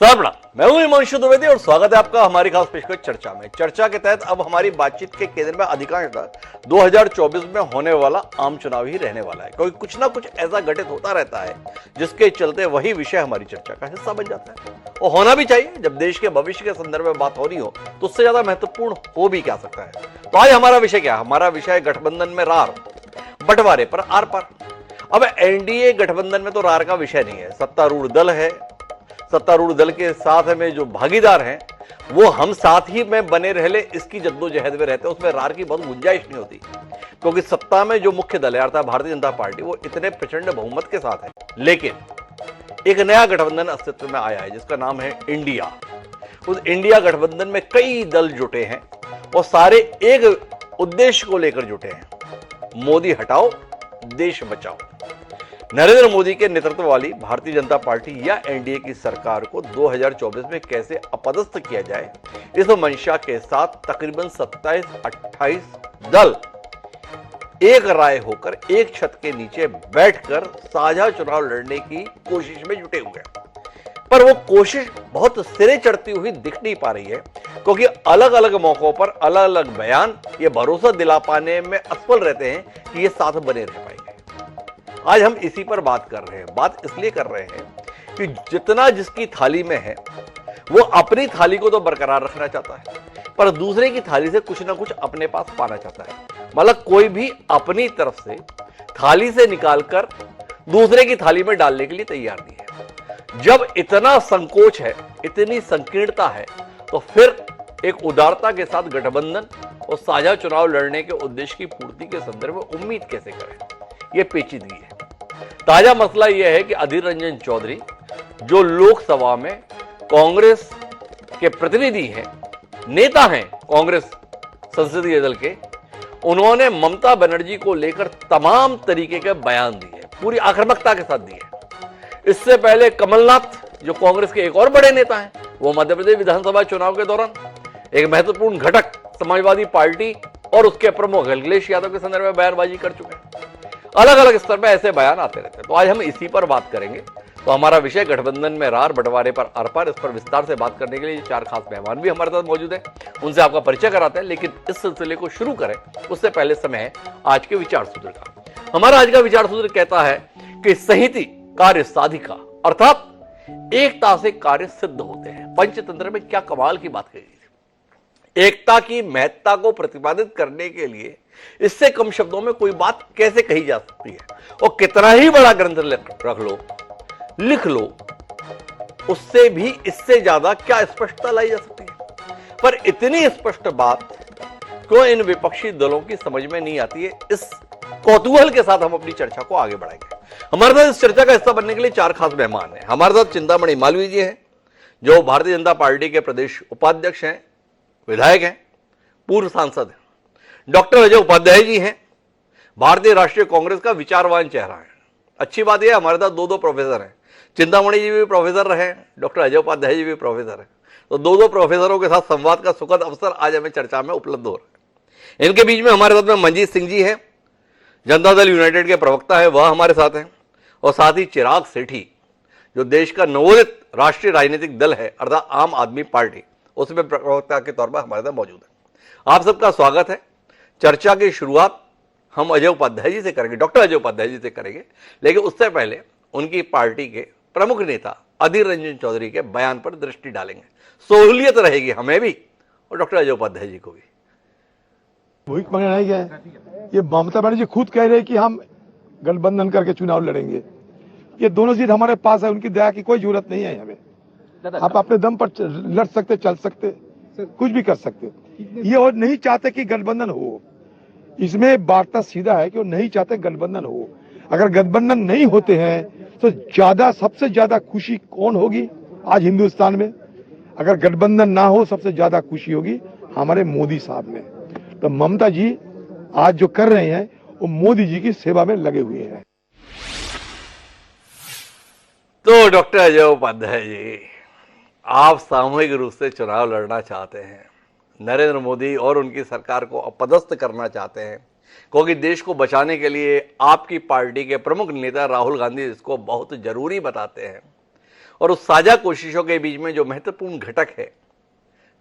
प्रणाम, मैं हूं हिमांशु द्विवेदी और स्वागत है आपका हमारी खास पेशकश चर्चा में। चर्चा के तहत अब हमारी बातचीत के केंद्र में अधिकांशतः 2024 में होने वाला आम चुनाव ही रहने वाला है, क्योंकि कुछ ना कुछ ऐसा घटित होता रहता है जिसके चलते वही विषय हमारी चर्चा का हिस्सा बन जाता है। और होना भी चाहिए। जब देश के भविष्य के संदर्भ में बात हो रही हो तो उससे ज्यादा महत्वपूर्ण हो भी क्या सकता है। तो आज हमारा विषय क्या है? हमारा विषय गठबंधन में रार, बंटवारे पर आर पार। अब एनडीए गठबंधन में तो रार का विषय नहीं है, सत्तारूढ़ दल है। सत्तारूढ़ दल के साथ में जो भागीदार हैं वो हम साथ ही में बने रहले इसकी जद्दोजहद में रहते हैं, उसमें रार की बहुत गुंजाइश नहीं होती, क्योंकि सत्ता में जो मुख्य दल है अर्थात भारतीय जनता पार्टी वो इतने प्रचंड बहुमत के साथ है। लेकिन एक नया गठबंधन अस्तित्व में आया है जिसका नाम है इंडिया। उस इंडिया गठबंधन में कई दल जुटे हैं और सारे एक उद्देश्य को लेकर जुटे हैं, मोदी हटाओ देश बचाओ। नरेंद्र मोदी के नेतृत्व वाली भारतीय जनता पार्टी या एनडीए की सरकार को 2024 में कैसे अपदस्थ किया जाए, इस मंशा के साथ तकरीबन 27-28 दल एक राय होकर एक छत के नीचे बैठकर साझा चुनाव लड़ने की कोशिश में जुटे हुए हैं। पर वो कोशिश बहुत सिरे चढ़ती हुई दिख नहीं पा रही है, क्योंकि अलग अलग मौकों पर अलग अलग बयान ये भरोसा दिला पाने में असफल रहते हैं कि ये साथ बने रह पाएंगे। आज हम इसी पर बात कर रहे हैं। बात इसलिए कर रहे हैं कि जितना जिसकी थाली में है वो अपनी थाली को तो बरकरार रखना चाहता है, पर दूसरे की थाली से कुछ ना कुछ अपने पास पाना चाहता है। मतलब कोई भी अपनी तरफ से थाली से निकालकर दूसरे की थाली में डालने के लिए तैयार नहीं है। जब इतना संकोच है, इतनी संकीर्णता है, तो फिर एक उदारता के साथ गठबंधन और साझा चुनाव लड़ने के उद्देश्य की पूर्ति के संदर्भ में उम्मीद कैसे करें, यह पेचीदगी है। ताजा मसला यह है कि अधीर रंजन चौधरी जो लोकसभा में कांग्रेस के प्रतिनिधि हैं, नेता हैं कांग्रेस संसदीय दल के, उन्होंने ममता बनर्जी को लेकर तमाम तरीके के बयान दिए, पूरी आक्रामकता के साथ दिए। इससे पहले कमलनाथ जो कांग्रेस के एक और बड़े नेता हैं, वो मध्य प्रदेश विधानसभा चुनाव के दौरान एक महत्वपूर्ण घटक समाजवादी पार्टी और उसके प्रमुख अखिलेश यादव के संदर्भ में बयानबाजी कर चुके हैं। अलग अलग स्तर पर ऐसे बयान आते रहते हैं। तो आज हम इसी पर बात करेंगे। तो हमारा विषय गठबंधन में रार, बंटवारे पर आर पार। इस पर विस्तार से बात करने के लिए चार खास मेहमान भी हमारे साथ मौजूद हैं, उनसे आपका परिचय कराते हैं। लेकिन इस सिलसिले को शुरू करें उससे पहले समय है आज के विचार सूत्र का। हमारा आज का विचार सूत्र कहता है कि संहिति कार्य साधिका, अर्थात एकता से कार्य सिद्ध होते हैं। पंचतंत्र में क्या कमाल की बात कही। एकता की महत्ता को प्रतिपादित करने के लिए इससे कम शब्दों में कोई बात कैसे कही जा सकती है। और कितना ही बड़ा ग्रंथ रख लो, लिख लो, उससे भी इससे ज्यादा क्या स्पष्टता लाई जा सकती है। पर इतनी स्पष्ट बात क्यों इन विपक्षी दलों की समझ में नहीं आती है, इस कौतूहल के साथ हम अपनी चर्चा को आगे बढ़ाएंगे। हमारे साथ इस चर्चा का हिस्सा बनने के लिए चार खास मेहमान हैं। हमारे साथ चिंतामणि मालवीय जी हैं, जो भारतीय जनता पार्टी के प्रदेश उपाध्यक्ष हैं, विधायक हैं, पूर्व सांसद हैं। डॉक्टर अजय उपाध्याय जी हैं, भारतीय राष्ट्रीय कांग्रेस का विचारवान चेहरा है। अच्छी बात यह हमारे साथ दो प्रोफेसर हैं। चिंतामणि जी भी प्रोफेसर रहे, डॉक्टर अजय उपाध्याय जी भी प्रोफेसर हैं। तो दो प्रोफेसरों के साथ संवाद का सुखद अवसर आज हमें चर्चा में उपलब्ध हो रहा है। इनके बीच में हमारे साथ में मंजीत सिंह जी हैं, जनता दल यूनाइटेड के प्रवक्ता है, वह हमारे साथ हैं। और साथ ही चिराग सेठी जो देश का नवोदित राष्ट्रीय राजनीतिक दल है अर्थात आम आदमी पार्टी, उसमें प्रवक्ता के तौर पर हमारे साथ मौजूद है। आप सबका स्वागत है। चर्चा की शुरुआत हम अजय उपाध्याय जी से करेंगे, डॉक्टर अजय उपाध्याय जी से करेंगे, लेकिन उससे पहले उनकी पार्टी के प्रमुख नेता अधीर रंजन चौधरी के बयान पर दृष्टि डालेंगे। सहूलियत रहेगी हमें भी और डॉक्टर अजय उपाध्याय जी को भी। भूख मांगने नहीं गए, ये ममता बनर्जी खुद कह रहे हैं कि हम गठबंधन करके चुनाव लड़ेंगे। ये दोनों सीट हमारे पास है, उनकी दया की कोई जरूरत नहीं है हमें। आप अपने दम पर लड़ सकते, चल सकते, कुछ भी कर सकते। ये और नहीं चाहते कि गठबंधन हो। इसमें वार्ता सीधा है कि वो नहीं चाहते गठबंधन हो। अगर गठबंधन नहीं होते हैं तो सबसे ज्यादा खुशी कौन होगी आज हिंदुस्तान में? अगर गठबंधन ना हो सबसे ज्यादा खुशी होगी हमारे मोदी साहब में। तो ममता जी आज जो कर रहे हैं वो मोदी जी की सेवा में लगे हुए हैं। तो डॉक्टर अजय उपाध्याय जी, आप सामूहिक रूप से चुनाव लड़ना चाहते हैं, नरेंद्र मोदी और उनकी सरकार को अपदस्थ करना चाहते हैं, क्योंकि देश को बचाने के लिए आपकी पार्टी के प्रमुख नेता राहुल गांधी इसको बहुत जरूरी बताते हैं। और उस साझा कोशिशों के बीच में जो महत्वपूर्ण घटक है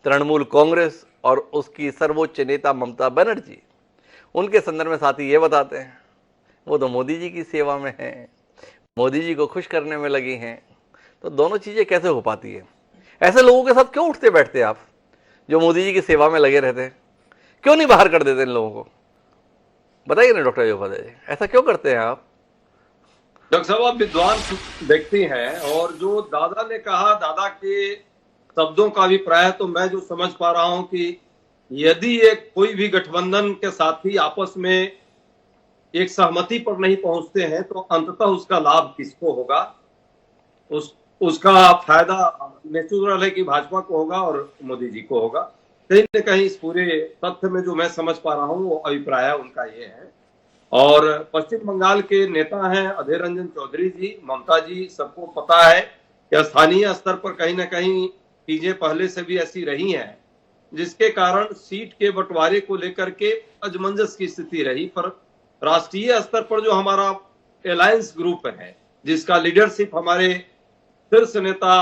तृणमूल कांग्रेस और उसकी सर्वोच्च नेता ममता बनर्जी, उनके संदर्भ में साथी ये बताते हैं वो तो मोदी जी की सेवा में हैं, मोदी जी को खुश करने में लगी हैं। तो दोनों चीजें कैसे हो पाती है? ऐसे लोगों के साथ क्यों उठते बैठते आप जो मोदी जी की सेवा में लगे रहते हैं? क्यों नहीं बाहर कर देते इन लोगों को? बताइए ना डॉक्टर अयोध्या जी, ऐसा क्यों करते हैं आप? डॉक्टर साहब, आप विद्वान व्यक्ति हैं और जो दादा ने कहा, दादा के शब्दों का अभिप्राय, तो मैं जो समझ पा रहा हूं कि यदि एक कोई भी गठबंधन के साथी आपस में एक सहमति पर नहीं पहुंचते हैं तो अंततः उसका लाभ किसको होगा? उसका फायदा नेचुरल है कि भाजपा को होगा और मोदी जी को होगा। कहीं न कहीं इस पूरे तथ्य में जो मैं समझ पा रहा हूं वो अभिप्राय उनका ये है। और पश्चिम बंगाल के नेता हैं अधीर रंजन चौधरी जी, ममता जी, सबको पता है कि स्थानीय स्तर पर कहीं ना कहीं चीजें पहले से भी ऐसी रही हैं, जिसके कारण सीट के बंटवारे को लेकर के असमंजस की स्थिति रही। पर राष्ट्रीय स्तर पर जो हमारा अलायंस ग्रुप है, जिसका लीडरशिप हमारे शीर्ष नेता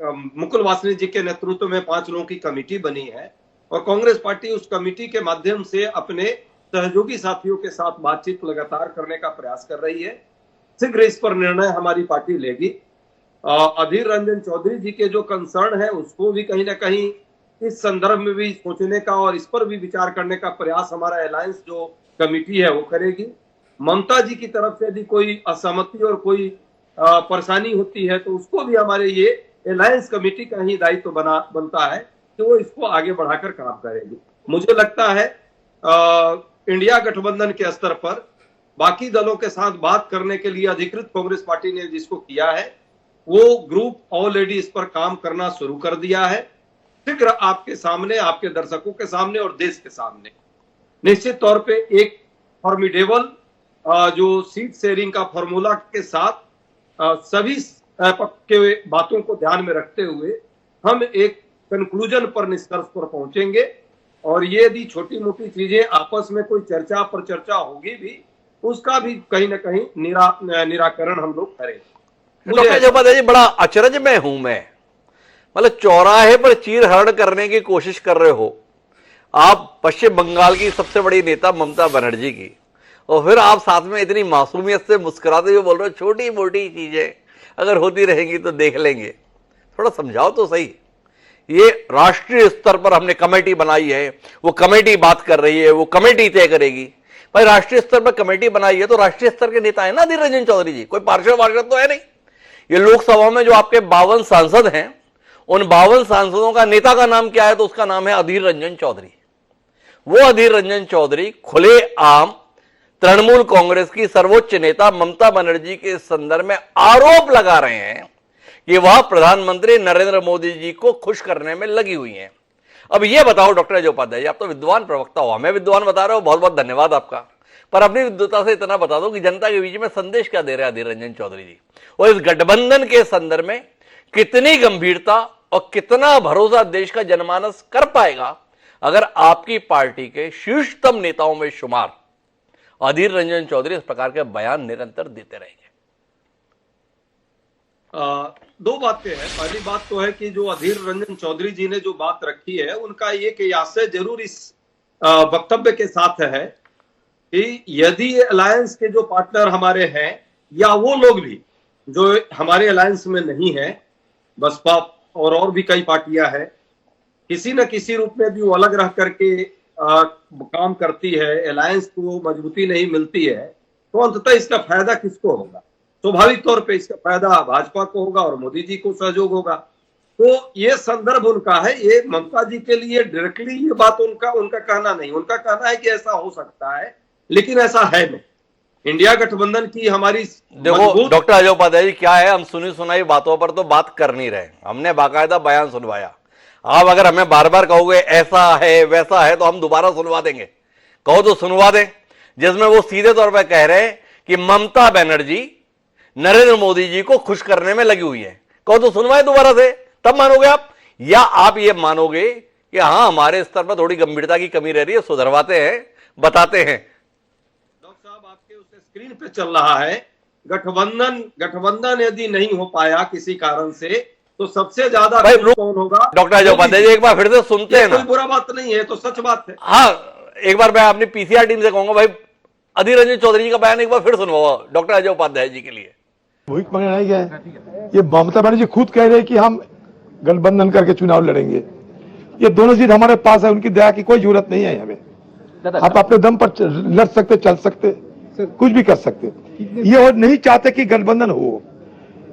मुकुल वासनिक जी के नेतृत्व में 5 लोगों की कमेटी बनी है और कांग्रेस पार्टी उस कमेटी के माध्यम से अपने सहयोगी साथियों के साथ बातचीत लगातार करने का प्रयास कर रही है। शीघ्र इस पर निर्णय हमारी पार्टी लेगी। अधीर रंजन चौधरी जी के जो कंसर्न है उसको भी कहीं ना कहीं इस संदर्भ में भी सोचने का और इस पर भी विचार करने का प्रयास हमारा अलायंस जो कमेटी है वो करेगी। ममता जी की तरफ से यदि कोई असहमति और कोई परेशानी होती है तो उसको भी हमारे ये अलायंस कमेटी का ही दायित्व बनता है कि वो इसको आगे बढ़ाकर काम करेगी। मुझे लगता है इंडिया गठबंधन के स्तर पर बाकी दलों के साथ बात करने के लिए अधिकृत कांग्रेस पार्टी ने जिसको किया है वो ग्रुप ऑलरेडी इस पर काम करना शुरू कर दिया है। शीघ्र आपके सामने, आपके दर्शकों के सामने और देश के सामने निश्चित तौर पे एक फॉर्मिडेबल जो सीट शेयरिंग का फॉर्मूला के साथ सभी पक्ष के बातों को ध्यान में रखते हुए हम एक कंक्लूजन पर, निष्कर्ष पर पहुंचेंगे। और ये यदि छोटी मोटी चीजें आपस में कोई चर्चा पर चर्चा होगी भी, उसका भी कहीं ना कहीं निराकरण हम लोग करेंगे। डॉक्टर जयपाल जी, बड़ा अचरज में हूं मैं। मतलब चौराहे पर चीरहरण करने की कोशिश कर रहे हो आप पश्चिम बंगाल की सबसे बड़ी नेता ममता बनर्जी की, और फिर आप साथ में इतनी मासूमियत से मुस्कुराते हुए बोल रहे हो छोटी मोटी चीजें अगर होती रहेंगी तो देख लेंगे। थोड़ा समझाओ तो सही। ये राष्ट्रीय स्तर पर हमने कमेटी बनाई है, वो कमेटी बात कर रही है, वो कमेटी तय करेगी। भाई राष्ट्रीय स्तर पर कमेटी बनाई है तो राष्ट्रीय स्तर के नेता है ना अधीर रंजन चौधरी जी, कोई पार्षद तो है नहीं। ये लोकसभा में जो आपके 52 सांसद हैं, उन 52 सांसदों का नेता का नाम क्या है? तो उसका नाम है अधीर रंजन चौधरी। वो अधीर रंजन चौधरी खुले आम तृणमूल कांग्रेस की सर्वोच्च नेता ममता बनर्जी के संदर्भ में आरोप लगा रहे हैं कि वह प्रधानमंत्री नरेंद्र मोदी जी को खुश करने में लगी हुई हैं। अब यह बताओ डॉक्टर अजय जी, आप तो विद्वान प्रवक्ता हो, हमें विद्वान बता रहे हो, बहुत बहुत धन्यवाद आपका। पर अपनी विद्वता से इतना बता दो कि जनता के बीच में संदेश क्या दे रहे हैं अधीर रंजन चौधरी जी, और इस गठबंधन के संदर्भ में कितनी गंभीरता और कितना भरोसा देश का जनमानस कर पाएगा अगर आपकी पार्टी के शीर्षतम नेताओं में शुमार अधीर रंजन चौधरी इस प्रकार के बयान निरंतर देते रहेंगे? दो बातें हैं। पहली बात तो है कि जो अधीर रंजन चौधरी जी ने जो बात रखी है उनका ये आशय जरूर इस वक्तव्य के साथ है कि यदि अलायंस के जो पार्टनर हमारे हैं या वो लोग भी जो हमारे अलायंस में नहीं है, बसपा और भी कई पार्टियां हैं, किसी न किसी रूप में भी वो अलग रह करके काम करती है, अलायंस को मजबूती नहीं मिलती है, तो अंततः इसका फायदा किसको होगा? स्वाभाविक तौर पे इसका फायदा भाजपा को होगा और मोदी जी को सहयोग होगा। तो ये संदर्भ उनका है, ये ममता जी के लिए डायरेक्टली ये बात उनका कहना नहीं। उनका कहना है कि ऐसा हो सकता है, लेकिन ऐसा है नहीं। इंडिया गठबंधन की हमारी देखो डॉक्टर अजय जी, क्या है, हम सुनी सुनाई बातों पर तो बात कर नहीं रहे, हमने बाकायदा बयान सुनवाया। आप अगर हमें बार बार कहोगे ऐसा है वैसा है तो हम दोबारा सुनवा देंगे। कहो तो सुनवा दें, जिसमें वो सीधे तौर पर कह रहे हैं कि ममता बनर्जी नरेंद्र मोदी जी को खुश करने में लगी हुई है। कहो तो सुनवाए दोबारा से, तब मानोगे आप, या आप ये मानोगे कि हाँ हमारे स्तर पर थोड़ी गंभीरता की कमी रह रही है, सुधरवाते हैं, बताते हैं। डॉक्टर साहब, आपके उस स्क्रीन पे चल रहा है गठबंधन यदि नहीं हो पाया किसी कारण से, तो सबसे ज्यादा भाई, कौन होगा? डॉक्टर अजय उपाध्याय जी एक बार फिर से सुनते हैं कोई ना। बुरा बात नहीं है, तो सच बात है। हाँ, एक बार मैं अपनी पीसीआर टीम से कहूंगा, भाई अधीर रंजन चौधरी जी का बयान एक बार फिर सुनवाओ डॉक्टर अजय उपाध्याय जी के लिए। भूख मांगने नहीं गए। ये ममता बनर्जी खुद कह रहे हैं कि हम गठबंधन करके चुनाव लड़ेंगे। ये दोनों सीट हमारे पास है, उनकी दया की कोई जरूरत नहीं है हमें। आप अपने दम पर लड़ सकते, चल सकते, कुछ भी कर सकते। ये वो नहीं चाहते कि गठबंधन हो।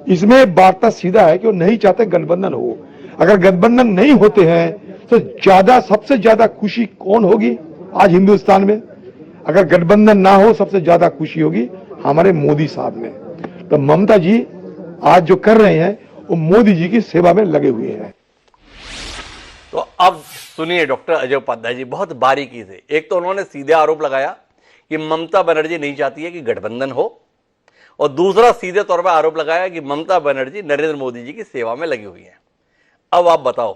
इसमें वार्ता सीधा है कि वो नहीं चाहते गठबंधन हो। अगर गठबंधन नहीं होते हैं तो सबसे ज्यादा खुशी कौन होगी आज हिंदुस्तान में? अगर गठबंधन ना हो, सबसे ज्यादा खुशी होगी हमारे मोदी साहब में। तो ममता जी आज जो कर रहे हैं वो मोदी जी की सेवा में लगे हुए हैं। तो अब सुनिए डॉक्टर अजय उपाध्याय जी बहुत बारीकी से। एक तो उन्होंने सीधे आरोप लगाया कि ममता बनर्जी नहीं चाहती है कि गठबंधन हो, और दूसरा सीधे तौर पर आरोप लगाया कि ममता बनर्जी नरेंद्र मोदी जी की सेवा में लगी हुई है। अब आप बताओ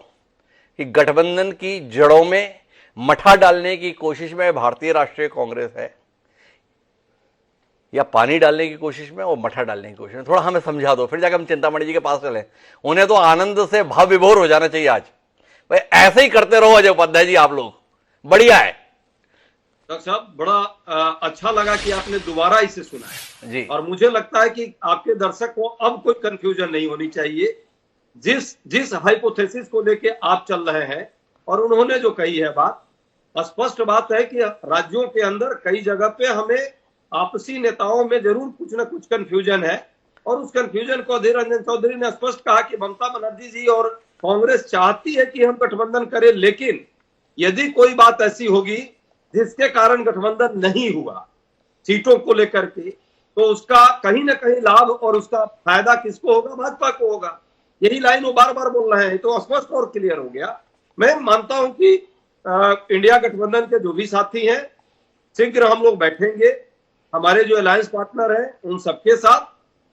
कि गठबंधन की जड़ों में मठा डालने की कोशिश में भारतीय राष्ट्रीय कांग्रेस है, या पानी डालने की कोशिश में और मठा डालने की कोशिश में? थोड़ा हमें समझा दो, फिर जाकर हम चिंतामणि जी के पास चलें। उन्हें तो आनंद से भाव विभोर हो जाना चाहिए आज। भाई ऐसे ही करते रहो अजय उपाध्याय जी, आप लोग बढ़िया है। डॉक्टर साहब, बड़ा अच्छा लगा कि आपने दोबारा इसे सुना है जी। और मुझे लगता है कि आपके दर्शक को अब कोई कंफ्यूजन नहीं होनी चाहिए। जिस हाइपोथेसिस को लेके आप चल रहे हैं और उन्होंने जो कही है बात, स्पष्ट बात है कि राज्यों के अंदर कई जगह पे हमें आपसी नेताओं में जरूर कुछ ना कुछ कंफ्यूजन है, और उस कंफ्यूजन को अधीर रंजन चौधरी ने स्पष्ट कहा कि ममता बनर्जी जी और कांग्रेस चाहती है कि हम गठबंधन करें, लेकिन यदि कोई बात ऐसी होगी जिसके कारण गठबंधन नहीं हुआ सीटों को लेकर के, तो उसका कहीं ना कहीं लाभ और उसका फायदा किसको होगा? भाजपा को होगा। यही लाइन वो बार बार बोल रहे हैं, तो स्पष्ट और क्लियर हो गया। मैं मानता हूं कि इंडिया गठबंधन के जो भी साथी हैं, शीघ्र हम लोग बैठेंगे हमारे जो अलायंस पार्टनर हैं उन सबके साथ,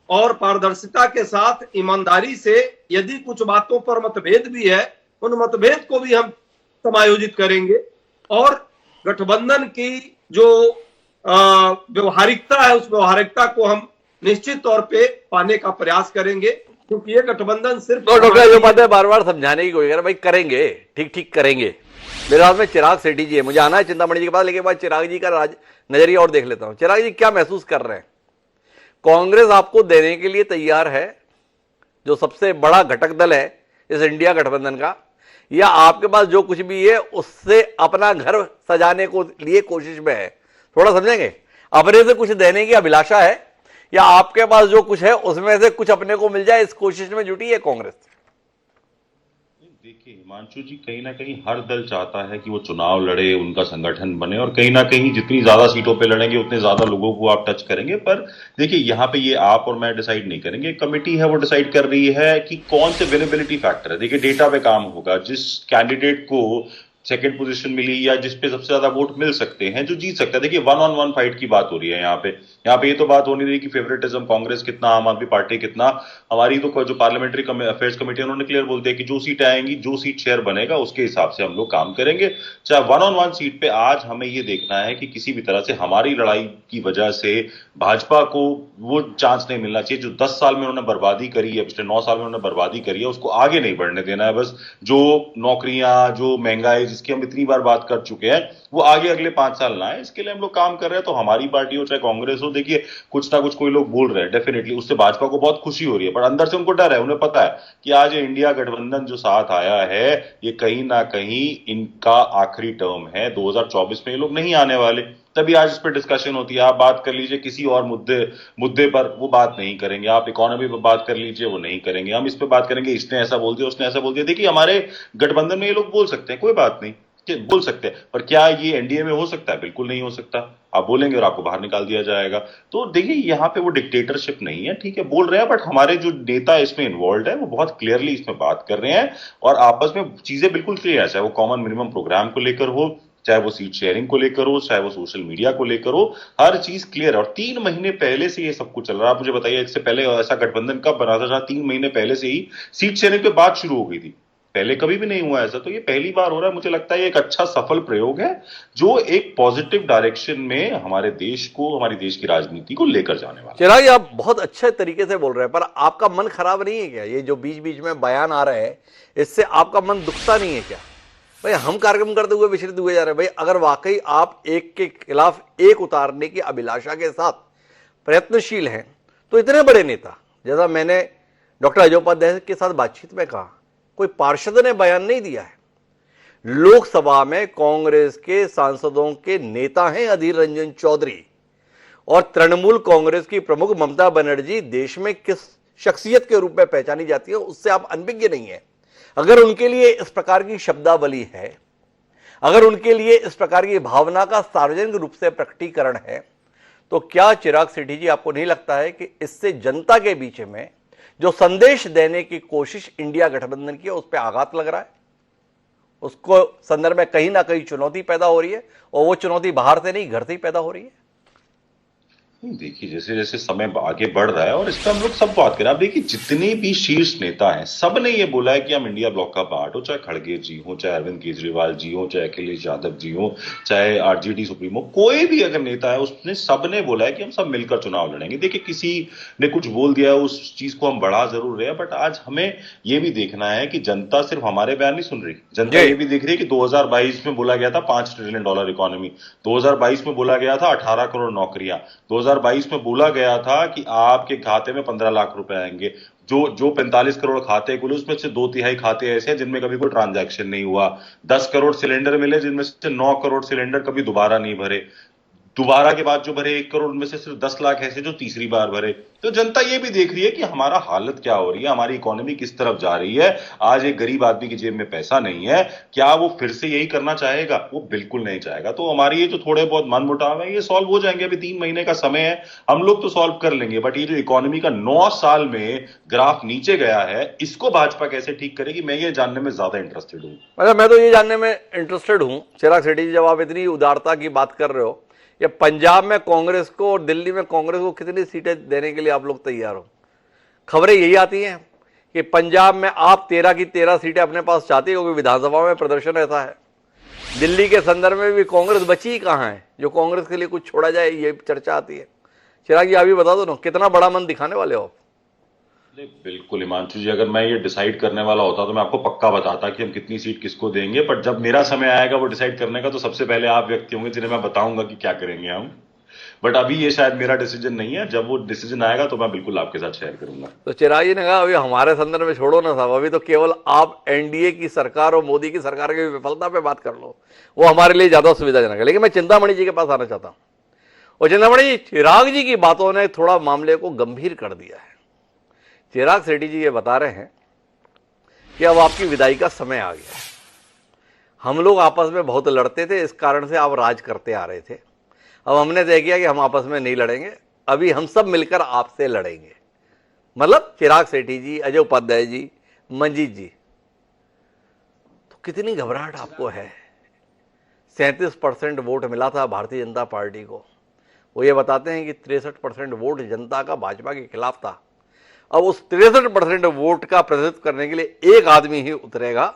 और पारदर्शिता के साथ, ईमानदारी से, यदि कुछ बातों पर मतभेद भी है उन मतभेद को भी हम समायोजित करेंगे, और गठबंधन की जो व्यवहारिकता है उस व्यवहारिकता को हम निश्चित तौर पे पाने का प्रयास करेंगे, क्योंकि ये गठबंधन सिर्फ तो डॉक्टर अजय उपाध्याय बार बार समझाने की कोशिश कर, भाई करेंगे, ठीक ठीक करेंगे। मेरे हाथ में चिराग सेठी जी है, मुझे आना है चिंतामणि जी के पास, लेकिन बाद चिराग जी का नजरिया और देख लेता हूं। चिराग जी क्या महसूस कर रहे हैं? कांग्रेस आपको देने के लिए तैयार है, जो सबसे बड़ा घटक दल है इस इंडिया गठबंधन का, या आपके पास जो कुछ भी है उससे अपना घर सजाने को लिए कोशिश में है? थोड़ा समझेंगे। अपने से कुछ देने की अभिलाषा है, या आपके पास जो कुछ है उसमें से कुछ अपने को मिल जाए, इस कोशिश में जुटी है कांग्रेस? देखिए हिमांशु जी, कहीं ना कहीं हर दल चाहता है कि वो चुनाव लड़े, उनका संगठन बने, और कहीं ना कहीं जितनी ज्यादा सीटों पे लड़ेंगे उतने ज्यादा लोगों को आप टच करेंगे। पर देखिए यहाँ पे ये आप और मैं डिसाइड नहीं करेंगे, कमेटी है वो डिसाइड कर रही है कि कौन से विनेबिलिटी फैक्टर है। देखिए डेटा पे काम होगा, जिस कैंडिडेट को सेकंड पोजीशन मिली या जिस पे सबसे ज्यादा वोट मिल सकते हैं, जो जीत सकता है। देखिए 1-on-1 फाइट की बात हो रही है यहाँ पे ये तो बात हो नहीं रही कि फेवरेटिज्म कांग्रेस कितना, आम आदमी पार्टी कितना। हमारी तो जो पार्लियामेंट्री अफेयर्स कमेटी उन्होंने क्लियर बोल दिया कि जो सीट आएंगी, जो सीट शेयर बनेगा उसके हिसाब से हम लोग काम करेंगे। चाहे 1-on-1 सीट पे आज हमें ये देखना है कि किसी भी तरह से हमारी लड़ाई की वजह से भाजपा को वो चांस नहीं मिलना चाहिए जो 10 साल में उन्होंने बर्बादी करी है, पिछले 9 साल में उन्होंने बर्बादी करी है, उसको आगे नहीं बढ़ने देना है। बस जो नौकरियां, जो महंगाई जिसकी हम इतनी बार बात कर चुके हैं, वो आगे अगले 5 साल ना है, इसके लिए हम लोग काम कर रहे हैं। तो हमारी पार्टी हो चाहे कांग्रेस हो, देखिए कुछ ना कुछ कोई लोग बोल रहे हैं, डेफिनेटली उससे भाजपा को बहुत खुशी हो रही है, पर अंदर से उनको डर है। उन्हें पता है कि आज इंडिया गठबंधन जो साथ आया है, ये कहीं ना कहीं इनका आखिरी टर्म है, 2024 में ये लोग नहीं आने वाले। तभी आज इस पर डिस्कशन होती है। आप बात कर लीजिए किसी और मुद्दे पर, वो बात नहीं करेंगे। आप इकोनॉमी पर बात कर लीजिए, वो नहीं करेंगे। हम इस पे बात करेंगे, इसने ऐसा बोल दिया, उसने ऐसा बोल दिया। देखिए हमारे गठबंधन में ये लोग बोल सकते हैं, कोई बात नहीं, बोल सकते हैं, पर क्या ये एनडीए में हो सकता है? बिल्कुल नहीं हो सकता। आप बोलेंगे और आपको बाहर निकाल दिया जाएगा। तो देखिए यहाँ पे वो डिक्टेटरशिप नहीं है, ठीक है बोल रहे हैं, बट हमारे जो नेता इसमें इन्वॉल्व है वो बहुत क्लियरली इसमें बात कर रहे हैं, और आपस में चीजें बिल्कुल क्लियर है। चाहे वो कॉमन मिनिमम प्रोग्राम को लेकर हो, चाहे वो सीट शेयरिंग को लेकर हो, चाहे वो सोशल मीडिया को लेकर हो, हर चीज क्लियर है। और 3 महीने पहले से ये सब कुछ चल रहा है। आप मुझे बताइए इससे पहले ऐसा गठबंधन कब बना था जहां 3 महीने पहले से ही सीट शेयरिंग पे बात शुरू हो गई थी? पहले कभी भी नहीं हुआ ऐसा, तो ये पहली बार हो रहा है। मुझे लगता है ये एक अच्छा सफल प्रयोग है जो एक पॉजिटिव डायरेक्शन में हमारे देश को, हमारी देश की राजनीति को लेकर जाने वाला है। चिराग जी, आप बहुत अच्छे तरीके से बोल रहे हैं, पर आपका मन खराब नहीं है क्या? ये जो बीच बीच में बयान आ रहे हैं, इससे आपका मन दुखता नहीं है क्या? भाई हम कार्यक्रम करते हुए विचलित हुए जा रहे हैं। भाई अगर वाकई आप एक के खिलाफ एक उतारने की अभिलाषा के साथ प्रयत्नशील हैं, तो इतने बड़े नेता, जैसा मैंने डॉक्टर अजय उपाध्याय के साथ बातचीत में कहा, कोई पार्षद ने बयान नहीं दिया है। लोकसभा में कांग्रेस के सांसदों के नेता हैं अधीर रंजन चौधरी, और तृणमूल कांग्रेस की प्रमुख ममता बनर्जी देश में किस शख्सियत के रूप में पहचानी जाती है उससे आप अनभिज्ञ नहीं है। अगर उनके लिए इस प्रकार की शब्दावली है, अगर उनके लिए इस प्रकार की भावना का सार्वजनिक रूप से प्रकटीकरण है, तो क्या चिराग सेठी जी आपको नहीं लगता है कि इससे जनता के बीच में जो संदेश देने की कोशिश इंडिया गठबंधन की है उस पर आघात लग रहा है? उसको संदर्भ में कहीं ना कहीं चुनौती पैदा हो रही है, और वो चुनौती बाहर से नहीं घर से ही पैदा हो रही है। देखिए, जैसे जैसे समय आगे बढ़ रहा है और इस पर हम लोग सब बात करें, आप देखिए जितने भी शीर्ष नेता हैं सब ने ये बोला है कि हम इंडिया ब्लॉक का पार्ट हो, चाहे खड़गे जी हो, चाहे अरविंद केजरीवाल जी हो, चाहे अखिलेश यादव जी हो, चाहे आरजेडी सुप्रीमो, कोई भी अगर नेता है उसने सब ने बोला है कि हम सब मिलकर चुनाव लड़ेंगे। देखिए किसी ने कुछ बोल दिया उस चीज को हम बढ़ा जरूर रहे हैं, बट आज हमें ये भी देखना है कि जनता सिर्फ हमारे बयान नहीं सुन रही, जनता ये भी देख रही है कि 2022 में बोला गया था $5 ट्रिलियन इकोनॉमी, 2022 में बोला गया था 18 करोड़ नौकरियां, 2022 में बोला गया था कि आपके खाते में 15 लाख रुपए आएंगे। जो 45 करोड़ खाते खुले उसमें से 2/3 खाते ऐसे हैं जिनमें कभी कोई ट्रांजैक्शन नहीं हुआ। 10 करोड़ सिलेंडर मिले जिनमें से 9 करोड़ सिलेंडर कभी दोबारा नहीं भरे, दोबारा के बाद जो भरे 1 करोड़ में से सिर्फ 10 लाख ऐसे जो तीसरी बार भरे। तो जनता ये भी देख रही है कि हमारा हालत क्या हो रही है, हमारी इकोनॉमी किस तरफ जा रही है। आज एक गरीब आदमी की जेब में पैसा नहीं है, क्या वो फिर से यही करना चाहेगा? वो बिल्कुल नहीं चाहेगा। तो हमारी ये जो थोड़े बहुत मनमुटाव है ये सॉल्व हो जाएंगे, अभी 3 महीने का समय है, हम लोग तो सॉल्व कर लेंगे। बट ये जो इकोनॉमी का 9 साल में ग्राफ नीचे गया है, इसको भाजपा कैसे ठीक करेगी, मैं ये जानने में ज्यादा इंटरेस्टेड हूं। अच्छा, मैं तो ये जानने में इंटरेस्टेड हूं चिराग सेठी जी, जब आप इतनी उदारता की बात कर रहे हो, ये पंजाब में कांग्रेस को और दिल्ली में कांग्रेस को कितनी सीटें देने के लिए आप लोग तैयार हो? खबरें यही आती हैं कि पंजाब में आप 13 की 13 सीटें अपने पास चाहती हो, क्योंकि विधानसभा में प्रदर्शन ऐसा है। दिल्ली के संदर्भ में भी कांग्रेस बची ही कहाँ है जो कांग्रेस के लिए कुछ छोड़ा जाए, ये चर्चा आती है। चिराग जी आप भी बता दो ना, कितना बड़ा मन दिखाने वाले हो? बिल्कुल हिमांशु जी, अगर मैं ये डिसाइड करने वाला होता तो मैं आपको पक्का बताता कि हम कितनी सीट किसको देंगे, बट जब मेरा समय आएगा वो डिसाइड करने का, तो सबसे पहले आप व्यक्ति होंगे जिन्हें मैं बताऊंगा कि क्या करेंगे हम। बट अभी ये शायद मेरा डिसीजन नहीं है, जब वो डिसीजन आएगा तो मैं बिल्कुल आपके साथ शेयर करूंगा। तो चिराग जी ने कहा अभी हमारे संदर्भ में छोड़ो ना साहब, अभी तो केवल आप एनडीए की सरकार और मोदी की सरकार की विफलता पे बात कर लो, वो हमारे लिए ज्यादा सुविधाजनक है। लेकिन मैं चिंतामणि जी के पास आना चाहता हूं। और चिंतामणि जी, चिराग जी की बातों ने थोड़ा मामले को गंभीर कर दिया है। चिराग सेठी जी ये बता रहे हैं कि अब आपकी विदाई का समय आ गया है। हम लोग आपस में बहुत लड़ते थे, इस कारण से आप राज करते आ रहे थे। अब हमने तय किया कि हम आपस में नहीं लड़ेंगे, अभी हम सब मिलकर आपसे लड़ेंगे। मतलब चिराग सेठी जी, अजय उपाध्याय जी, मंजीत जी। तो कितनी घबराहट आपको है? 37% वोट मिला था भारतीय जनता पार्टी को। वो ये बताते हैं कि 63% वोट जनता का भाजपा के खिलाफ था। अब उस 63% वोट का प्रतिनिधित्व करने के लिए एक आदमी ही उतरेगा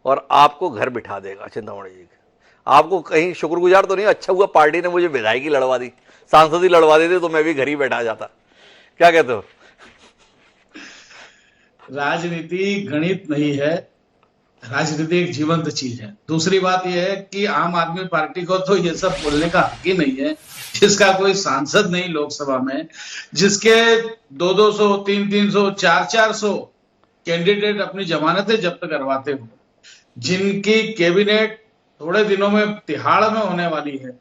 और आपको घर बिठा देगा। चिंतामणि जी, आपको कहीं शुक्रगुजार तो नहीं, अच्छा हुआ पार्टी ने मुझे विधायकी लड़वा दी, सांसदी लड़वा दी थी तो मैं भी घर ही बैठा जाता। क्या कहते हो? राजनीति गणित नहीं है, राजनीति एक जीवंत चीज है। दूसरी बात यह है कि आम आदमी पार्टी को तो ये सब बोलने का हक ही नहीं है, जिसका कोई सांसद नहीं लोकसभा में, जिसके 200-200, 300-300, 400-400 कैंडिडेट अपनी जमानतें जब्त करवाते हो, जिनकी कैबिनेट थोड़े दिनों में तिहाड़ में होने वाली है,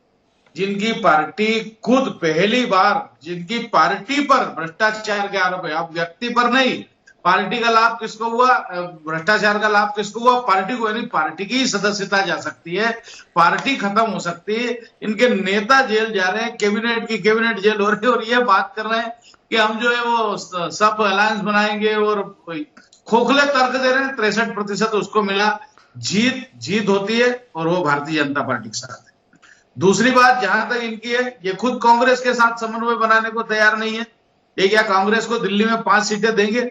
जिनकी पार्टी खुद पहली बार, जिनकी पार्टी पर भ्रष्टाचार के आरोप है, आप व्यक्ति पर नहीं, पार्टी का लाभ किसको हुआ, भ्रष्टाचार का लाभ किसको हुआ, पार्टी को, यानी पार्टी की सदस्यता जा सकती है, पार्टी खत्म हो सकती है। इनके नेता जेल जा रहे हैं, कैबिनेट जेल हो रही है, और ये बात कर रहे हैं कि हम जो है वो सब अलायंस बनाएंगे, और खोखले तर्क दे रहे हैं। 63% उसको मिला। जीत होती है और वो भारतीय जनता पार्टी के साथ है। दूसरी बात जहां तक इनकी है, ये खुद कांग्रेस के साथ समन्वय बनाने को तैयार नहीं है। ये क्या कांग्रेस को दिल्ली में 5 सीटें देंगे?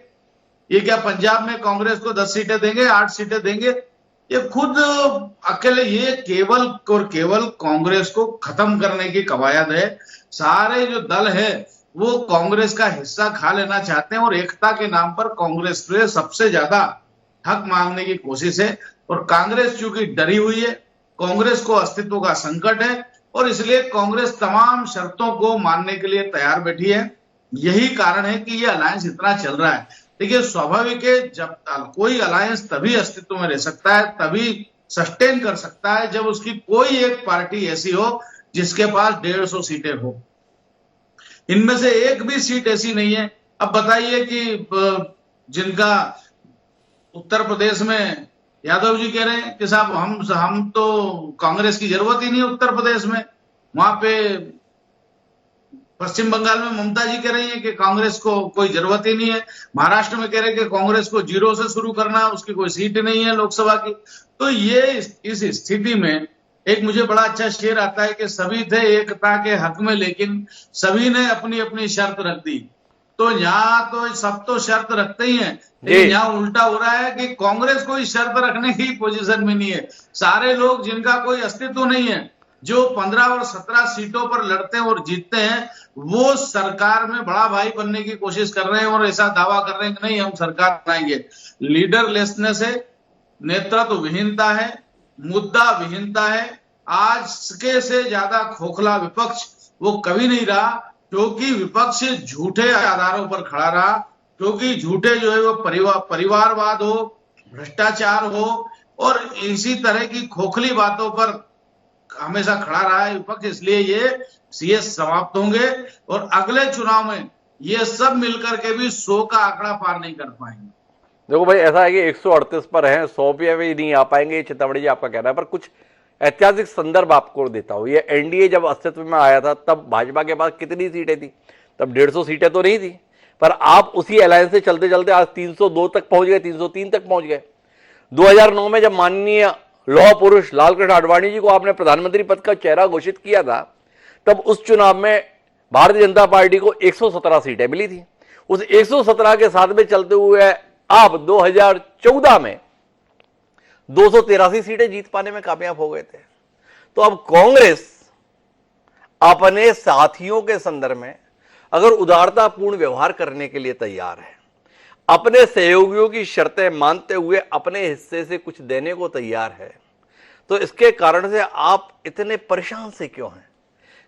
ये क्या पंजाब में कांग्रेस को 10 सीटें देंगे, 8 सीटें देंगे? ये खुद अकेले ये केवल और केवल कांग्रेस को खत्म करने की कवायद है। सारे जो दल है वो कांग्रेस का हिस्सा खा लेना चाहते हैं और एकता के नाम पर कांग्रेस से सबसे ज्यादा हक मांगने की कोशिश है। और कांग्रेस चूंकि डरी हुई है, कांग्रेस को अस्तित्व का संकट है और इसलिए कांग्रेस तमाम शर्तों को मानने के लिए तैयार बैठी है। यही कारण है कि ये अलायंस इतना चल रहा है। देखिए स्वाभाविक है, जब कोई अलायंस तभी अस्तित्व में रह सकता है, तभी सस्टेन कर सकता है जब उसकी कोई एक पार्टी ऐसी हो जिसके पास 150 सीटें हो। इनमें से एक भी सीट ऐसी नहीं है। अब बताइए कि जिनका उत्तर प्रदेश में यादव जी कह रहे हैं कि साहब हम तो कांग्रेस की जरूरत ही नहीं है उत्तर प्रदेश में। वहां पे पश्चिम बंगाल में ममता जी कह रही है कि कांग्रेस को कोई जरूरत ही नहीं है। महाराष्ट्र में कह रहे हैं कि कांग्रेस को 0 से शुरू करना, उसकी कोई सीट नहीं है लोकसभा की। तो ये इस स्थिति में एक मुझे बड़ा अच्छा शेर आता है कि सभी थे एकता के हक में लेकिन सभी ने अपनी अपनी शर्त रख दी। तो यहाँ तो सब तो शर्त रखते ही हैं, लेकिन यहाँ उल्टा हो रहा है कि कांग्रेस कोई शर्त रखने की पोजीशन में नहीं है। सारे लोग जिनका कोई अस्तित्व नहीं है, जो 15 और 17 सीटों पर लड़ते हैं और जीतते हैं, वो सरकार में बड़ा भाई बनने की कोशिश कर रहे हैं और ऐसा दावा कर रहे हैं कि नहीं हम सरकार बनाएंगे। लीडरलेसनेस है, नेतृत्व विहीनता है, मुद्दा विहीनता है। आज के से ज्यादा खोखला विपक्ष वो कभी नहीं रहा, क्योंकि विपक्ष झूठे आधारों पर खड़ा रहा, क्योंकि झूठे जो है वो परिवारवाद हो, भ्रष्टाचार हो और इसी तरह की खोखली बातों पर हमेशा खड़ा रहा है विपक्ष। इसलिए ये समाप्त होंगे और अगले चुनाव में ये सब मिलकर के भी 100 का आंकड़ा पार नहीं कर पाएंगे। देखो भाई, ऐसा है कि 138 पर हैं, 100 पे भी नहीं आ पाएंगे, चिंतामणि जी आपका कहना है। पर कुछ ऐतिहासिक संदर्भ आपको देता हूं। ये एनडीए जब अस्तित्व में आया था तब भाजपा के पास कितनी सीटें थी? तब 150 सीटें तो नहीं थी, पर आप उसी अलायंस से चलते चलते आज 302 तक पहुंच गए, 303 तक पहुंच गए। 2009 में जब माननीय लौह पुरुष लालकृष्ण आडवाणी जी को आपने प्रधानमंत्री पद का चेहरा घोषित किया था, तब उस चुनाव में भारतीय जनता पार्टी को 117 सीटें मिली थी। उस 117 के साथ में चलते हुए आप 2014 में 283 सीटें जीत पाने में कामयाब हो गए थे। तो अब कांग्रेस अपने साथियों के संदर्भ में अगर उदारतापूर्ण व्यवहार करने के लिए तैयार है, अपने सहयोगियों की शर्तें मानते हुए अपने हिस्से से कुछ देने को तैयार है, तो इसके कारण से आप इतने परेशान से क्यों हैं?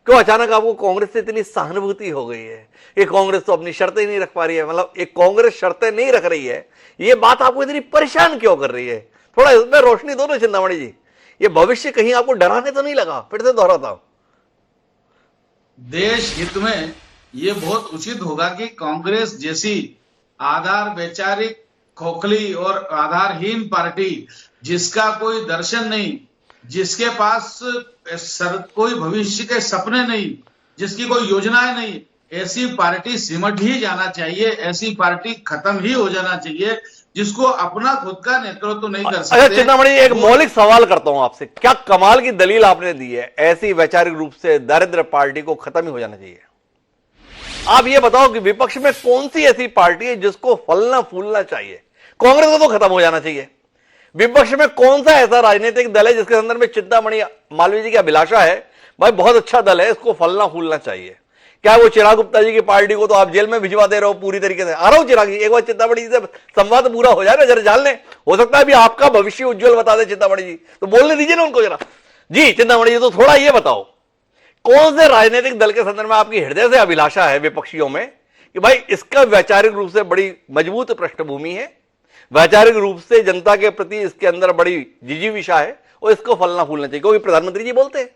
क्यों अचानक आपको कांग्रेस से इतनी सहानुभूति हो गई है कि कांग्रेस तो अपनी शर्तें नहीं रख पा रही है? मतलब एक कांग्रेस शर्तें नहीं रख रही है, ये बात आपको इतनी परेशान क्यों कर रही है? थोड़ा इसमें रोशनी दो ना चिंतामणि जी। ये भविष्य कहीं आपको डराने तो नहीं लगा? फिर से दोहराता हूं, देश हित में ये बहुत उचित होगा कि कांग्रेस जैसी आधार वैचारिक खोखली और आधारहीन पार्टी, जिसका कोई दर्शन नहीं, जिसके पास कोई भविष्य के सपने नहीं, जिसकी कोई योजनाएं नहीं, ऐसी पार्टी सिमट ही जाना चाहिए। ऐसी पार्टी खत्म ही हो जाना चाहिए जिसको अपना खुद का नेतृत्व नहीं कर सकते। अच्छा चिंतामणि, एक मौलिक सवाल करता हूं आपसे, क्या कमाल की दलील आपने दी है? ऐसी वैचारिक रूप से दरिद्र पार्टी को खत्म ही हो जाना चाहिए। आप ये बताओ कि विपक्ष में कौन सी ऐसी पार्टी है जिसको फलना फूलना चाहिए? कांग्रेस को तो खत्म हो जाना चाहिए। विपक्ष में कौन सा ऐसा राजनीतिक दल है जिसके अंदर में चिंतामणि मालवीय जी की अभिलाषा है, भाई बहुत अच्छा दल है, इसको फलना फूलना चाहिए? क्या वो चिराग गुप्ता जी की पार्टी को तो आप जेल में भिजवा दे रहे हो पूरी तरीके से? आ रहा हूं चिराग जी, एक बार चिंतामणि जी से संवाद पूरा हो जाए ना, जरा जान लें, हो सकता है अभी आपका भविष्य उज्जवल बता दे चिंतामणि जी, तो बोलने दीजिए ना उनको जरा। जी चिंतामणि जी, तो थोड़ा ये बताओ, कौन से राजनीतिक दल के संदर्भ में आपकी हृदय से अभिलाषा है विपक्षियों में कि भाई इसका वैचारिक रूप से बड़ी मजबूत पृष्ठभूमि है, वैचारिक रूप से जनता के प्रति इसके अंदर बड़ी जिजीविषा है और इसको फलना फूलना चाहिए? क्योंकि प्रधानमंत्री जी बोलते हैं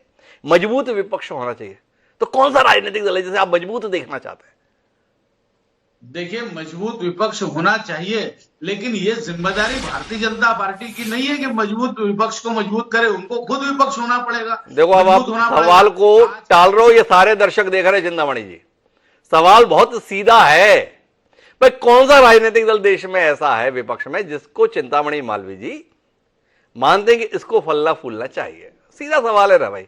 मजबूत विपक्ष होना चाहिए। तो कौन सा राजनीतिक दल है जिसे आप मजबूत देखना चाहते हैं? देखिए, मजबूत विपक्ष होना चाहिए, लेकिन ये जिम्मेदारी भारतीय जनता पार्टी की नहीं है कि मजबूत विपक्ष को मजबूत करे। उनको खुद विपक्ष होना पड़ेगा। देखो, अब आप सवाल को टाल रहे हो, ये सारे दर्शक देख रहे हैं चिंतामणि जी। सवाल बहुत सीधा है, भाई कौन सा राजनीतिक दल देश में ऐसा है विपक्ष में जिसको चिंतामणि मालवीय जी मानते हैं कि इसको फलना फूलना चाहिए? सीधा सवाल है ना भाई।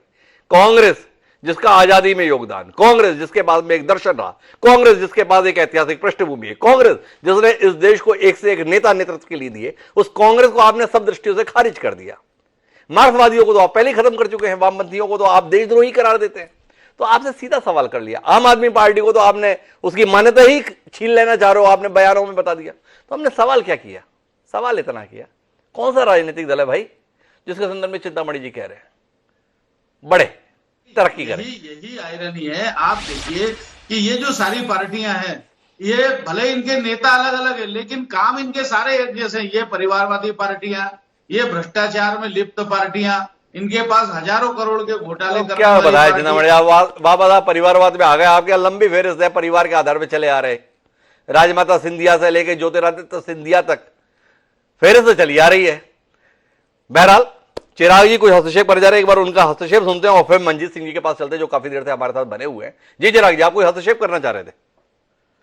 कांग्रेस जिसका आजादी में योगदान, कांग्रेस जिसके पास में एक दर्शन रहा, कांग्रेस जिसके पास एक ऐतिहासिक पृष्ठभूमि है, कांग्रेस जिसने इस देश को एक से एक नेता नेतृत्व के लिए दिए, उस कांग्रेस को आपने सब दृष्टियों से खारिज कर दिया। मार्क्सवादियों को तो आप पहले ही खत्म कर चुके हैं, वामपंथियों को तो आप देशद्रोही करार देते हैं। तो आपसे सीधा सवाल कर लिया। आम आदमी पार्टी को तो आपने उसकी मान्यता ही छीन लेना चाह रहे हो, आपने बयानों में बता दिया। तो हमने सवाल क्या किया? सवाल इतना किया, कौन सा राजनीतिक दल है भाई जिसके संदर्भ में चिंतामणि जी कह रहे हैं बड़े तरक्की करें? यही आयरनी है। आप देखिए कि ये जो सारी पार्टियां हैं, ये भले इनके नेता अलग अलग है, लेकिन काम इनके सारे एक जैसे। ये परिवारवादी पार्टियां, ये भ्रष्टाचार में लिप्त पार्टियां, इनके पास हजारों करोड़ के घोटाले तो क्या बताया चिंतामणि, वाह परिवारवाद में आ गए। आपके लंबी फेहरिस्त है, परिवार के आधार पर चले आ रहे, राजमाता सिंधिया से लेके ज्योतिरादित्य सिंधिया तक फेहरिस्त चली आ रही है। बहरहाल चिराग जी कुछ हस्तक्षेप कर जा रहे हैं, एक बार उनका हस्तक्षेप सुनते हैं और फिर मंजीत सिंह जी के पास चलते हैं जो काफी देर से हमारे साथ बने हुए हैं। जी चिराग जी, आप कोई हस्तक्षेप करना चाह रहे थे?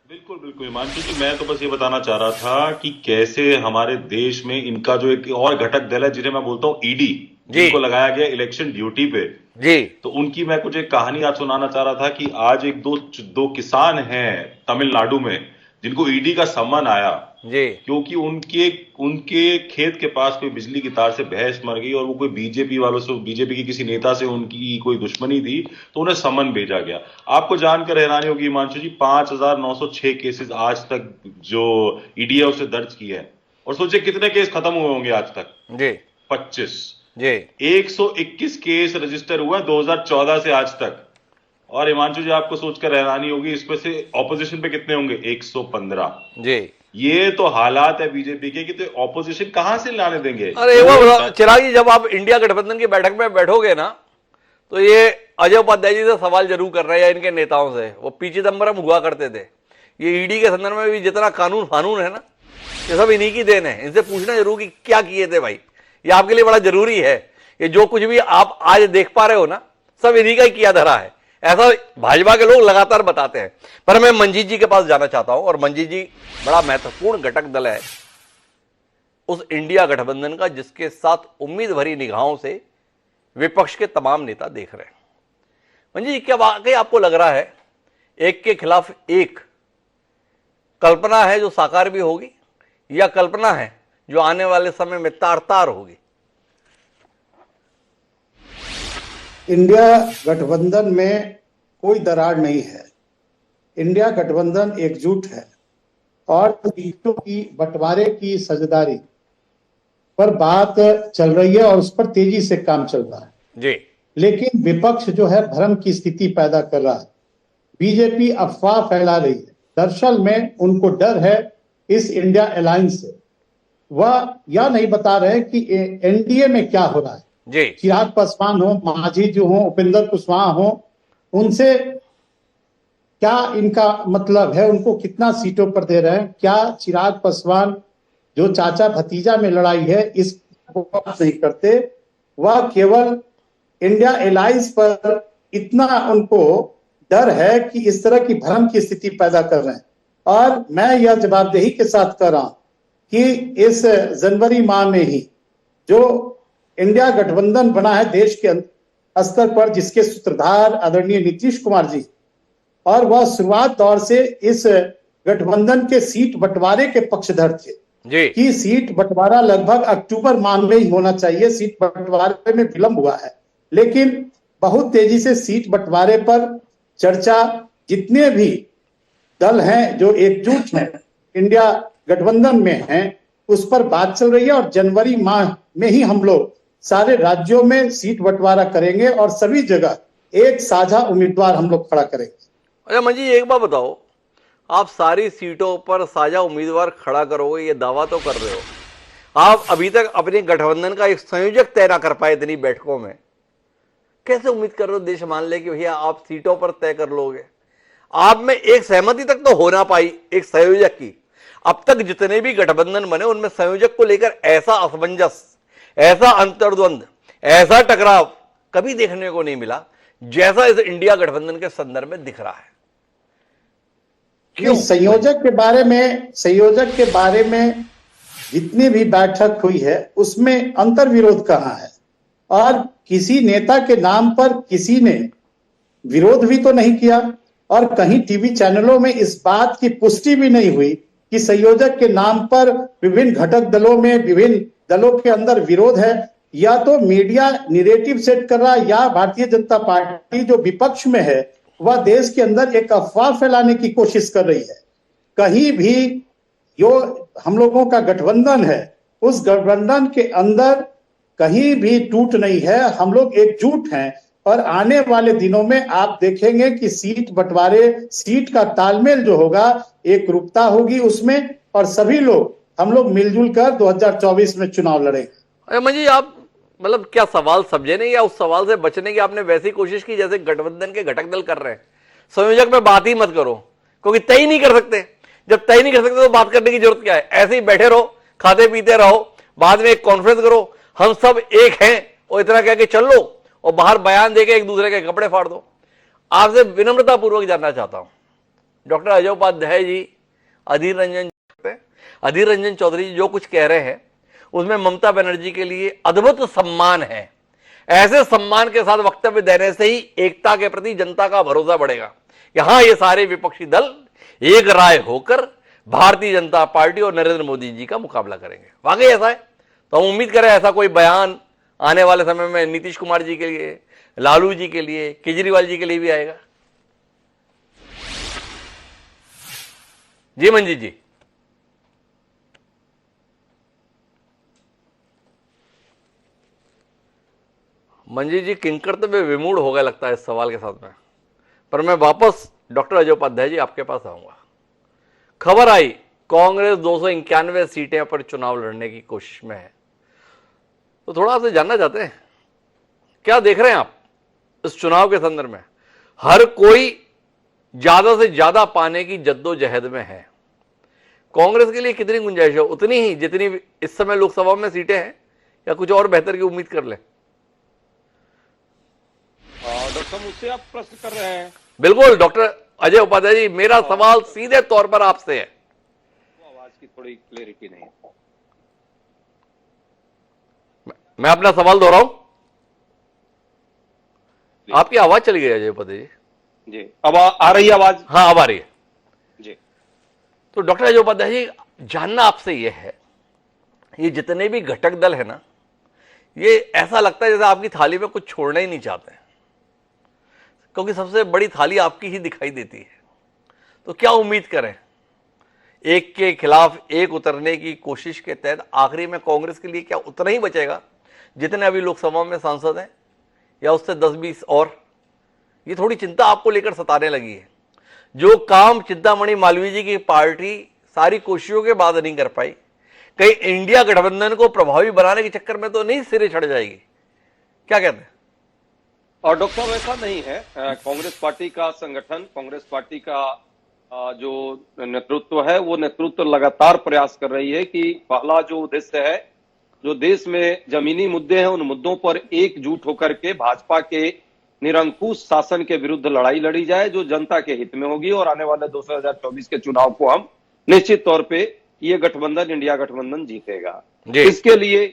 बिल्कुल बिल्कुल हिमांशु जी, मैं तो बस ये बताना चाह रहा था कि कैसे हमारे देश में इनका जो एक और घटक दल है जिन्हें मैं बोलता हूँ ईडी, जिनको लगाया गया इलेक्शन ड्यूटी पे जी, तो उनकी मैं कुछ एक कहानी आज सुनाना चाह रहा था कि आज एक दो किसान हैं तमिलनाडु में जिनको ईडी का सम्मन आया जी, क्योंकि उनके खेत के पास कोई बिजली की तार से भैंस मर गई और वो कोई बीजेपी वालों से, बीजेपी के किसी नेता से उनकी कोई दुश्मनी थी, तो उन्हें सम्मन भेजा गया। आपको जानकर हैरानी होगी हिमांशु जी, 5906 केसेस आज तक जो ईडी है उसे दर्ज किए हैं। और सोचिए कितने केस खत्म हुए होंगे आज तक? जी 25 जी, 121 केस रजिस्टर हुआ 2014 से आज तक। और हिमांशु जी आपको सोचकर हैरानी होगी, इसमें से ऑपोजिशन पे कितने होंगे? 115 जी। ये तो हालात है बीजेपी के कि तो ऑपोजिशन कहां से लाने देंगे? अरे वो चिराग जी, जब आप इंडिया गठबंधन की बैठक में बैठोगे ना, तो ये अजय उपाध्याय जी से सवाल जरूर कर रहे हैं, इनके नेताओं से। वो पी चिदम्बरम हुआ करते थे। ये ईडी के संदर्भ में भी जितना कानून फानून है ना, ये सब इन्हीं की देन है। इनसे पूछना जरूर कि क्या किए थे भाई, ये आपके लिए बड़ा जरूरी है। ये जो कुछ भी आप आज देख पा रहे हो ना, सब इन्हीं का ही किया धरा है। ऐसा भाजपा के लोग लगातार बताते हैं। पर मैं मंजीत जी के पास जाना चाहता हूं, और मंजीत जी बड़ा महत्वपूर्ण घटक दल है उस इंडिया गठबंधन का जिसके साथ उम्मीद भरी निगाहों से विपक्ष के तमाम नेता देख रहे हैं। मंजीत जी, क्या वाकई आपको लग रहा है एक के खिलाफ एक कल्पना है जो साकार भी होगी, या कल्पना है जो आने वाले समय में तार तार होगी? इंडिया गठबंधन में कोई दरार नहीं है। इंडिया गठबंधन एकजुट है और सीटों की बंटवारे की साझेदारी पर बात चल रही है और उस पर तेजी से काम चल रहा है जी। लेकिन विपक्ष जो है भ्रम की स्थिति पैदा कर रहा है। बीजेपी अफवाह फैला रही है। दरअसल में उनको डर है इस इंडिया अलायंस से। वह यह नहीं बता रहे कि एनडीए में क्या हो रहा है। जी। चिराग पासवान हो, मांझी जो हो, उपेंद्र कुशवाहा हो, उनसे क्या इनका मतलब है, उनको कितना सीटों पर दे रहे हैं? क्या चिराग पासवान जो चाचा भतीजा में लड़ाई है इस बात नहीं करते? वह केवल इंडिया अलायंस पर इतना उनको डर है कि इस तरह की भ्रम की स्थिति पैदा कर रहे हैं। और मैं यह जवाबदेही के साथ कर रहा हूं कि इस जनवरी माह में ही जो इंडिया गठबंधन बना है देश के स्तर पर, जिसके सूत्रधार आदरणीय नीतीश कुमार जी, और वह शुरुआत दौर से इस गठबंधन के सीट बंटवारे के पक्षधर थे जी। कि सीट बंटवारा लगभग अक्टूबर माह में ही होना चाहिए। सीट बंटवारे में विलंब हुआ है, लेकिन बहुत तेजी से सीट बंटवारे पर चर्चा, जितने भी दल हैं जो एकजुट हैं इंडिया गठबंधन में हैं, उस पर बात चल रही है। और जनवरी माह में ही हम लोग सारे राज्यों में सीट बंटवारा करेंगे और सभी जगह एक साझा उम्मीदवार हम लोग खड़ा करेंगे। अच्छा मंजी, एक बात बताओ, आप सारी सीटों पर साझा उम्मीदवार खड़ा करोगे, ये दावा तो कर रहे हो। आप अभी तक अपने गठबंधन का एक संयोजक तय ना कर पाए इतनी बैठकों में, कैसे उम्मीद कर रहे हो देश मान ले कि भैया आप सीटों पर तय कर लोगे? आप में एक सहमति तक तो हो ना पाई एक संयोजक की। अब तक जितने भी गठबंधन बने उनमें संयोजक को लेकर ऐसा असमंजस, ऐसा अंतर्द्वंद, ऐसा टकराव कभी देखने को नहीं मिला जैसा इस इंडिया गठबंधन के संदर्भ में दिख रहा है। क्यों? संयोजक के बारे में जितनी भी बैठक हुई है उसमें अंतर्विरोध कहां है? और किसी नेता के नाम पर किसी ने विरोध भी तो नहीं किया और कहीं टीवी चैनलों में इस बात की पुष्टि भी नहीं हुई कि संयोजक के नाम पर विभिन्न घटक दलों में विभिन्न दलों के अंदर विरोध है। या तो मीडिया निरेटिव सेट कर रहा है या भारतीय जनता पार्टी जो विपक्ष में है वह देश के अंदर एक अफवाह फैलाने की कोशिश कर रही है। कहीं भी जो हम लोगों का गठबंधन है उस गठबंधन के अंदर कहीं भी टूट नहीं है, हम लोग एकजुट हैं और आने वाले दिनों में आप देखेंगे कि सीट बंटवारे, सीट का तालमेल जो होगा एक रूपता होगी उसमें और सभी लोग हम लोग मिलजुल कर 2024 में चुनाव लड़ेंगे। अरे मंजी जी, आप मतलब क्या सवाल समझे नहीं या उस सवाल से बचने की आपने वैसी कोशिश की जैसे गठबंधन के घटक दल कर रहे हैं? संयोजक में बात ही मत करो क्योंकि तय नहीं कर सकते। जब तय नहीं कर सकते तो बात करने की जरूरत क्या है? ऐसे ही बैठे रहो, खाते पीते रहो, बाद में एक कॉन्फ्रेंस करो, हम सब एक हैं और इतना कह के चल लो और बाहर बयान देके एक दूसरे के कपड़े फाड़ दो। आपसे विनम्रता पूर्वक जानना चाहता हूं, डॉक्टर अजय उपाध्याय जी, अधीर रंजन चौधरी जी जो कुछ कह रहे हैं उसमें ममता बनर्जी के लिए अद्भुत सम्मान है। ऐसे सम्मान के साथ वक्तव्य देने से ही एकता के प्रति जनता का भरोसा बढ़ेगा कि हाँ, ये सारे विपक्षी दल एक राय होकर भारतीय जनता पार्टी और नरेंद्र मोदी जी का मुकाबला करेंगे। वाकई ऐसा है तो हम उम्मीद करें ऐसा कोई बयान आने वाले समय में नीतीश कुमार जी के लिए, लालू जी के लिए, केजरीवाल जी के लिए भी आएगा। जी मंजीत जी। मंजीत जी किंकर्तव्य विमूढ़ हो गया लगता है इस सवाल के साथ में, पर मैं वापस डॉक्टर अजय उपाध्याय जी आपके पास आऊंगा। खबर आई कांग्रेस 291 सीटें पर चुनाव लड़ने की कोशिश में है, तो थोड़ा आपसे जानना चाहते हैं क्या देख रहे हैं आप इस चुनाव के संदर्भ में? हर कोई ज्यादा से ज्यादा पाने की जद्दोजहद में है। कांग्रेस के लिए कितनी गुंजाइश है? उतनी ही जितनी इस समय लोकसभा में सीटें हैं या कुछ और बेहतर की उम्मीद कर ले? डॉक्टर साहब मुझसे आप प्रश्न कर रहे हैं? बिल्कुल डॉक्टर अजय उपाध्याय जी, मेरा सवाल सीधे तौर पर आपसे है। आवाज की थोड़ी क्लैरिटी नहीं है। मैं अपना सवाल दोहराऊं? आपकी आवाज चली गई अजय उपाध्याय जी। जी, अब आ रही है आवाज? हाँ, अब आ रही है जी। तो डॉक्टर अजय उपाध्याय जी, जानना आपसे यह है, ये जितने भी घटक दल है ना, ये ऐसा लगता है जैसे आपकी थाली में कुछ छोड़ना ही नहीं चाहते हैं, क्योंकि सबसे बड़ी थाली आपकी ही दिखाई देती है। तो क्या उम्मीद करें? एक के खिलाफ एक उतरने की कोशिश के तहत आखिरी में कांग्रेस के लिए क्या उतना ही बचेगा जितने अभी लोकसभा में सांसद हैं, या उससे 10-20 और? ये थोड़ी चिंता आपको लेकर सताने लगी है। जो काम चिंतामणि मालवीय जी की पार्टी सारी कोशिशों के बाद नहीं कर पाई, कहीं इंडिया गठबंधन को प्रभावी बनाने के चक्कर में तो नहीं सिरे चढ़ जाएगी? क्या कहते हैं? और डॉक्टर साहब ऐसा नहीं है। कांग्रेस पार्टी का संगठन, कांग्रेस पार्टी का जो नेतृत्व है वो नेतृत्व लगातार प्रयास कर रही है कि पहला जो उद्देश्य है, जो देश में जमीनी मुद्दे हैं उन मुद्दों पर एकजुट होकर के भाजपा के निरंकुश शासन के विरुद्ध लड़ाई लड़ी जाए जो जनता के हित में होगी। और आने वाले 2024 के चुनाव को हम निश्चित तौर पे ये गठबंधन, इंडिया गठबंधन जीतेगा। इसके लिए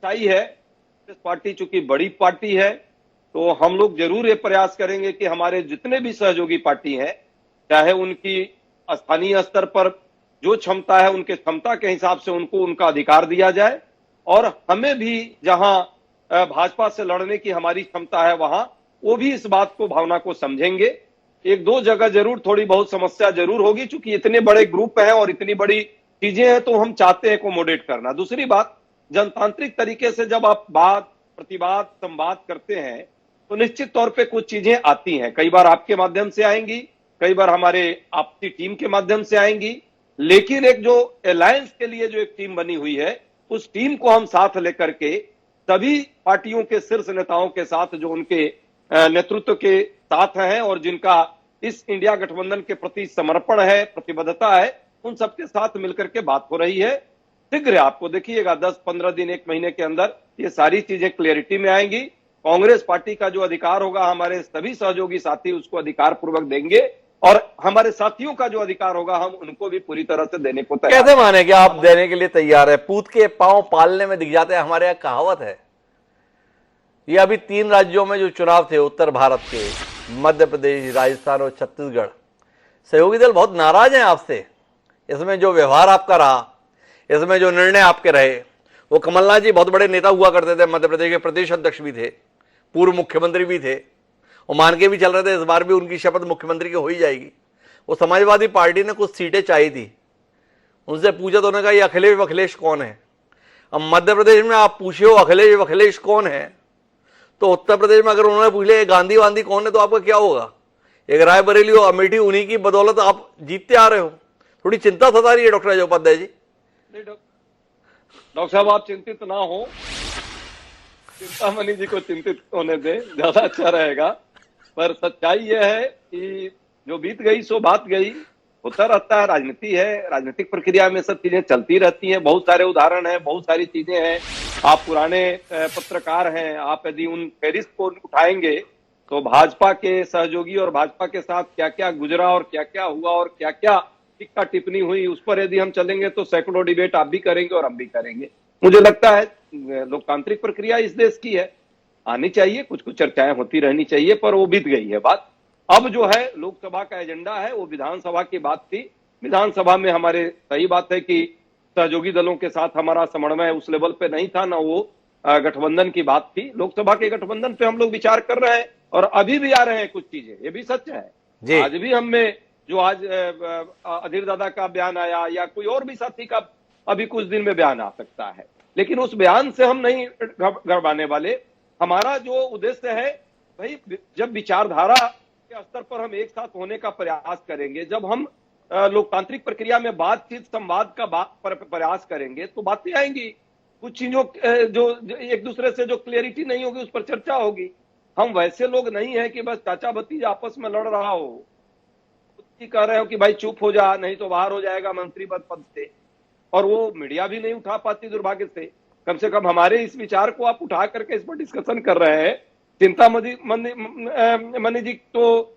सही है, इस पार्टी चूंकि बड़ी पार्टी है तो हम लोग जरूर ये प्रयास करेंगे कि हमारे जितने भी सहयोगी पार्टी हैं, चाहे उनकी स्थानीय स्तर पर जो क्षमता है उनके क्षमता के हिसाब से उनको उनका अधिकार दिया जाए, और हमें भी जहां भाजपा से लड़ने की हमारी क्षमता है वहां वो भी इस बात को, भावना को समझेंगे। एक दो जगह जरूर थोड़ी बहुत समस्या जरूर होगी, चूंकि इतने बड़े ग्रुप हैं और इतनी बड़ी चीजें हैं तो हम चाहते हैं एकोमोडेट करना। दूसरी बात, जनतांत्रिक तरीके से जब आप बात, प्रतिवाद, संवाद करते हैं तो निश्चित तौर पे कुछ चीजें आती हैं। कई बार आपके माध्यम से आएंगी, कई बार हमारे आपसी टीम के माध्यम से आएंगी, लेकिन एक जो अलायंस के लिए जो एक टीम बनी हुई है उस टीम को हम साथ लेकर के सभी पार्टियों के शीर्ष नेताओं के साथ जो उनके नेतृत्व के साथ हैं और जिनका इस इंडिया गठबंधन के प्रति समर्पण है, प्रतिबद्धता है, उन सबके साथ मिलकर के बात हो रही है। शीघ्र आपको देखिएगा 10-15 दिन, 1 महीने के अंदर ये सारी चीजें क्लियरिटी में आएंगी। कांग्रेस पार्टी का जो अधिकार होगा हमारे सभी सहयोगी साथी उसको अधिकार पूर्वक देंगे, और हमारे साथियों का जो अधिकार होगा हम उनको भी पूरी तरह से देने को तैयार। कैसे माने कि आप देने के लिए तैयार है? पूत के पांव पालने में दिख जाते हैं, हमारे यहाँ कहावत है। ये अभी 3 राज्यों में जो चुनाव थे उत्तर भारत के, मध्य प्रदेश, राजस्थान और छत्तीसगढ़, सहयोगी दल बहुत नाराज हैं आपसे। इसमें जो व्यवहार आपका रहा, इसमें जो निर्णय आपके रहे, वो कमलनाथ जी बहुत बड़े नेता हुआ करते थे, मध्य प्रदेश के प्रदेश अध्यक्ष भी थे, पूर्व मुख्यमंत्री भी थे, वो मान के भी चल रहे थे इस बार भी उनकी शपथ मुख्यमंत्री की हो ही जाएगी। वो समाजवादी पार्टी ने कुछ सीटें चाहिए थी, उनसे पूछा तो उन्होंने कहा ये अखिलेश वखिलेश कौन है। अब मध्य प्रदेश में आप पूछे हो अखिलेश वखिलेश कौन है, तो उत्तर प्रदेश में अगर उन्होंने पूछ लिया गांधी वांधी कौन है, तो आपका क्या होगा? एक रायबरेली और अमेठी, उन्हीं की बदौलत आप जीतते आ रहे हो। थोड़ी चिंता सता रही है डॉक्टर अजय उपाध्याय जी। डॉक्टर साहब आप चिंतित ना हो, चिंतामणि जी को चिंतित होने दें, ज्यादा अच्छा रहेगा। पर सच्चाई यह है कि जो बीत गई सो बात गई, होता रहता है, राजनीति है, राजनीतिक प्रक्रिया में सब चीजें चलती रहती हैं। बहुत सारे उदाहरण हैं, बहुत सारी चीजें हैं। आप पुराने पत्रकार हैं, आप यदि उन फेरिस्त को उठाएंगे तो भाजपा के सहयोगी और भाजपा के साथ क्या क्या गुजरा और क्या क्या हुआ और क्या क्या टिक्का टिप्पणी हुई, उस पर यदि हम चलेंगे तो सैकड़ों डिबेट आप भी करेंगे और हम भी करेंगे। मुझे लगता है लोकतांत्रिक प्रक्रिया इस देश की है, आनी चाहिए, कुछ कुछ चर्चाएं होती रहनी चाहिए, पर वो बीत गई है बात। अब जो है लोकसभा का एजेंडा है, वो विधानसभा की बात थी। विधानसभा में हमारे, सही बात है कि सहयोगी दलों के साथ हमारा समन्वय उस लेवल पे नहीं था, ना वो गठबंधन की बात थी। लोकसभा के गठबंधन पे हम लोग विचार कर रहे हैं और अभी भी आ रहे हैं कुछ चीजें, ये भी सच है। आज भी हमें जो आज अधीर दादा का बयान आया या कोई और भी साथी का अभी कुछ दिन में बयान आ सकता है, लेकिन उस बयान से हम नहीं घबराने वाले। हमारा जो उद्देश्य है भाई, जब विचारधारा के स्तर पर हम एक साथ होने का प्रयास करेंगे, जब हम लोकतांत्रिक प्रक्रिया में बातचीत संवाद का प्रयास करेंगे तो बातें आएंगी। कुछ चीजों जो एक दूसरे से जो क्लियरिटी नहीं होगी उस पर चर्चा होगी। हम वैसे लोग नहीं है कि बस चाचा भतीजा आपस में लड़ रहा हो, कह रहे हो कि भाई चुप हो जा नहीं तो बाहर हो जाएगा मंत्री पद से, और वो मीडिया भी नहीं उठा पाती दुर्भाग्य से। कम से कम हमारे इस विचार को आप उठा करके इस पर डिस्कशन कर रहे हैं। चिंतामणि जी तो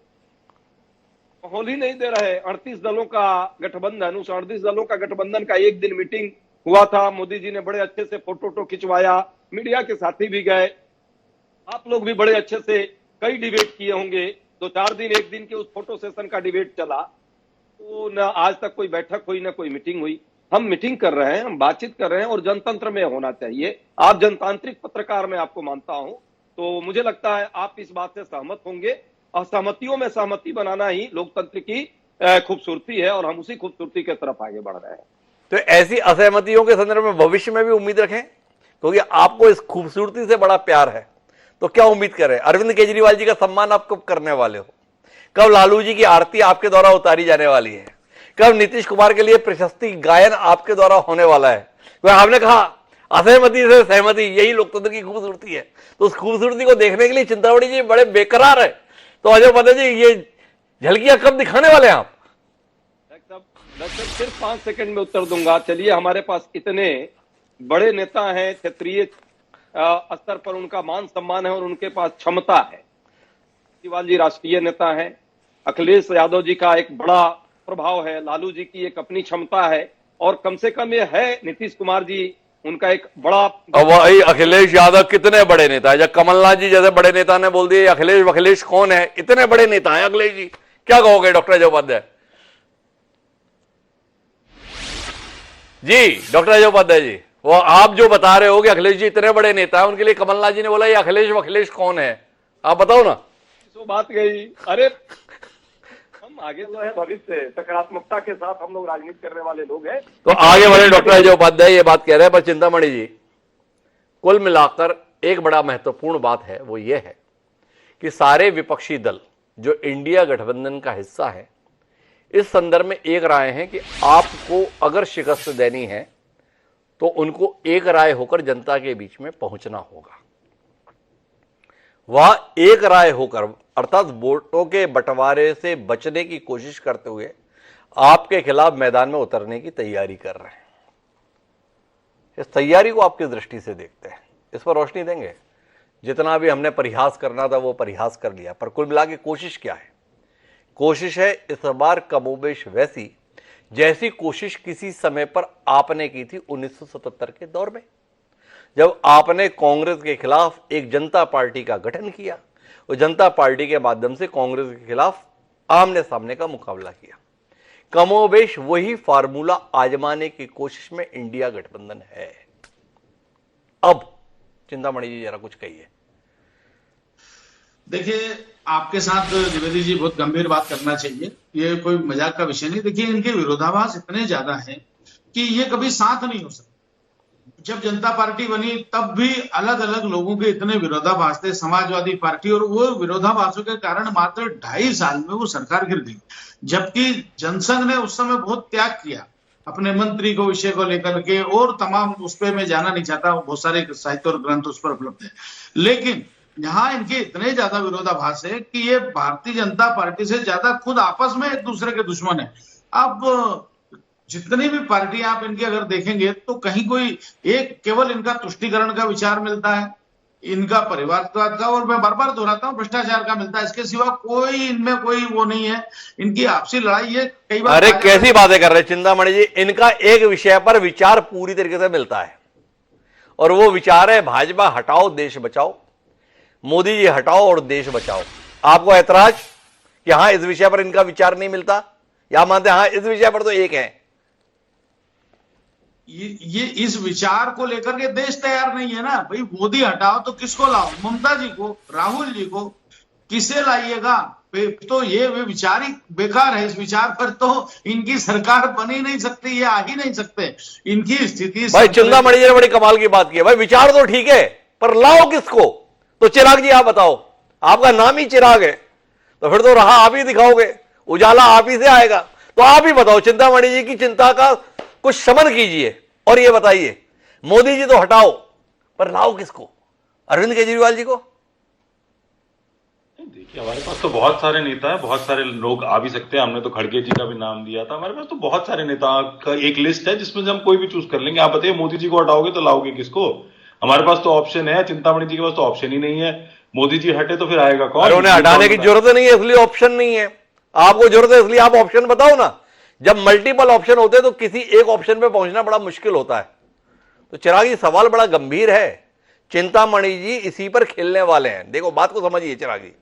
होल ही नहीं दे रहे। 38 दलों का गठबंधन, उस 38 दलों का गठबंधन का एक दिन मीटिंग हुआ था, मोदी जी ने बड़े अच्छे से फोटो खिंचवाया, मीडिया के साथी भी गए, आप लोग भी बड़े अच्छे से कई डिबेट किए होंगे। 2-4 दिन, एक दिन के उस फोटो सेशन का डिबेट चला, तो न आज तक कोई बैठक हुई, न कोई मीटिंग हुई। हम मीटिंग कर रहे हैं, हम बातचीत कर रहे हैं, और जनतंत्र में होना चाहिए। आप जनतांत्रिक पत्रकार, मैं आपको मानता हूं, तो मुझे लगता है आप इस बात से सहमत होंगे। असहमतियों में सहमति बनाना ही लोकतंत्र की खूबसूरती है, और हम उसी खूबसूरती की तरफ आगे बढ़ रहे हैं। तो ऐसी असहमतियों के संदर्भ में भविष्य में भी उम्मीद रखें, क्योंकि आपको इस खूबसूरती से बड़ा प्यार है, तो क्या उम्मीद करें? अरविंद केजरीवाल जी का सम्मान आप कब करने वाले हो? कब लालू जी की आरती आपके द्वारा उतारी जाने वाली है? कब नीतीश कुमार के लिए प्रशस्ति गायन आपके द्वारा होने वाला है? क्योंकि आपने कहा असहमति से सहमति, यही लोकतंत्र की खूबसूरती है। तो उस खूबसूरती को देखने के लिए चिंतामणि जी बड़े बेकरार है। तो अजय उपाध्याय जी, ये झलकियां कब दिखाने वाले हैं आप? सिर्फ 5 सेकंड में उत्तर दूंगा। चलिए, हमारे पास इतने बड़े नेता हैं, क्षेत्रीय स्तर पर उनका मान सम्मान है और उनके पास क्षमता है। केजरीवाल जी राष्ट्रीय नेता है, अखिलेश यादव जी का एक बड़ा प्रभाव है, लालू जी की एक अपनी क्षमता है, और कम से कम ये है नीतीश कुमार जी, उनका एक बड़ा। वही अखिलेश यादव कितने बड़े नेता है? जब कमलनाथ जी जैसे बड़े नेता ने बोल दिए अखिलेश वखिलेश कौन है, इतने बड़े नेता है अखिलेश जी, क्या कहोगे डॉक्टर अजय उपाध्याय जी? डॉक्टर अजय उपाध्याय जी, वो आप जो बता रहे हो कि अखिलेश जी इतने बड़े नेता है, उनके लिए कमलनाथ जी ने बोला ये अखिलेश वखिलेश कौन है, आप बताओ ना। तो बात गई। अरे हम आगे जो है भविष्य सकारात्मकता के साथ हम लोग राजनीति करने वाले लोग हैं, तो आगे बढ़े। डॉक्टर अजय उपाध्याय ये बात कह रहे हैं, पर चिंतामणि जी, कुल मिलाकर एक बड़ा महत्वपूर्ण बात है, वो ये है कि सारे विपक्षी दल जो इंडिया गठबंधन का हिस्सा है, इस संदर्भ में एक राय है कि आपको अगर शिकस्त देनी है तो उनको एक राय होकर जनता के बीच में पहुंचना होगा। वह एक राय होकर, अर्थात वोटों के बंटवारे से बचने की कोशिश करते हुए आपके खिलाफ मैदान में उतरने की तैयारी कर रहे हैं। इस तैयारी को आप किस दृष्टि से देखते हैं? इस पर रोशनी देंगे। जितना भी हमने परिहास करना था वो परिहास कर लिया, पर कुल मिला के कोशिश क्या है? कोशिश है इस बार कमोबेश वैसी जैसी कोशिश किसी समय पर आपने की थी 1977 के दौर में, जब आपने कांग्रेस के खिलाफ एक जनता पार्टी का गठन किया और जनता पार्टी के माध्यम से कांग्रेस के खिलाफ आमने सामने का मुकाबला किया। कमोबेश वही फार्मूला आजमाने की कोशिश में इंडिया गठबंधन है। अब चिंतामणि जी जरा कुछ कहिए। देखिए, आपके साथ द्विवेदी जी बहुत गंभीर बात करना चाहिए, ये कोई मजाक का विषय नहीं। देखिए, इनके विरोधाभास इतने ज्यादा है कि ये कभी साथ नहीं हो सकते। जब जनता पार्टी बनी तब भी अलग अलग लोगों के इतने विरोधाभास थे, समाजवादी पार्टी, और वो विरोधाभासों के कारण मात्र 2.5 साल में वो सरकार गिर गई। जबकि जनसंघ ने उस समय बहुत त्याग किया अपने मंत्री को विषय को लेकर के, और तमाम उस पर मैं जाना नहीं चाहता, बहुत सारे साहित्य और ग्रंथ उस पर उपलब्ध है। लेकिन यहाँ इनके इतने ज्यादा विरोधाभास है कि ये भारतीय जनता पार्टी से ज्यादा खुद आपस में एक दूसरे के दुश्मन है। अब जितनी भी पार्टी आप इनकी अगर देखेंगे तो कहीं कोई एक केवल इनका तुष्टीकरण का विचार मिलता है, इनका परिवारवाद का, और मैं बार बार दोहराता हूं भ्रष्टाचार का मिलता है। इसके सिवा कोई इनमें कोई वो नहीं है। इनकी आपसी लड़ाई है कई बार। अरे कैसी बातें कर रहे हैं चिंतामणि जी, इनका एक विषय पर विचार पूरी तरीके से मिलता है और वो विचार है भाजपा हटाओ देश बचाओ, मोदी जी हटाओ और देश बचाओ। आपको ऐतराज कि हां इस विषय पर इनका विचार नहीं मिलता, या मानते हां इस विषय पर तो एक है? ये इस विचार को लेकर के देश तैयार नहीं है ना भाई। मोदी हटाओ तो किसको लाओ? ममता जी को, राहुल जी को, किसे लाइएगा? तो ये विचार ही बेकार है। इस विचार पर तो इनकी सरकार बन ही नहीं सकती, ये आ ही नहीं सकते। इनकी स्थिति भाई चिंतामणि जी ने बड़ी कमाल की बात की है। भाई विचार तो ठीक है पर लाओ किसको? तो चिराग जी आप बताओ, आपका नाम ही चिराग है तो फिर तो राह आप ही दिखाओगे, उजाला आप ही से आएगा। तो आप ही बताओ, चिंतामणि जी की चिंता का कुछ शमन कीजिए और ये बताइए, मोदी जी तो हटाओ पर लाओ किसको? अरविंद केजरीवाल जी को? देखिए, हमारे पास तो बहुत सारे नेता हैं, बहुत सारे लोग आ भी सकते हैं। हमने तो खड़गे जी का भी नाम दिया था। हमारे पास तो बहुत सारे नेता का एक लिस्ट है जिसमें से हम कोई भी चूज कर लेंगे। आप बताइए, मोदी जी को हटाओगे तो लाओगे किसको? हमारे पास तो ऑप्शन है, चिंतामणि जी के पास तो ऑप्शन ही नहीं है। मोदी जी हटे तो फिर आएगा कौन? उन्हें हटाने की जरूरत नहीं है इसलिए ऑप्शन नहीं है। आपको जरूरत है इसलिए आप ऑप्शन बताओ ना। जब मल्टीपल ऑप्शन होते हैं तो किसी एक ऑप्शन पे पहुंचना बड़ा मुश्किल होता है। तो चिराग जी सवाल बड़ा गंभीर है, चिंतामणि जी इसी पर खेलने वाले हैं। देखो बात को समझिए चिराग जी,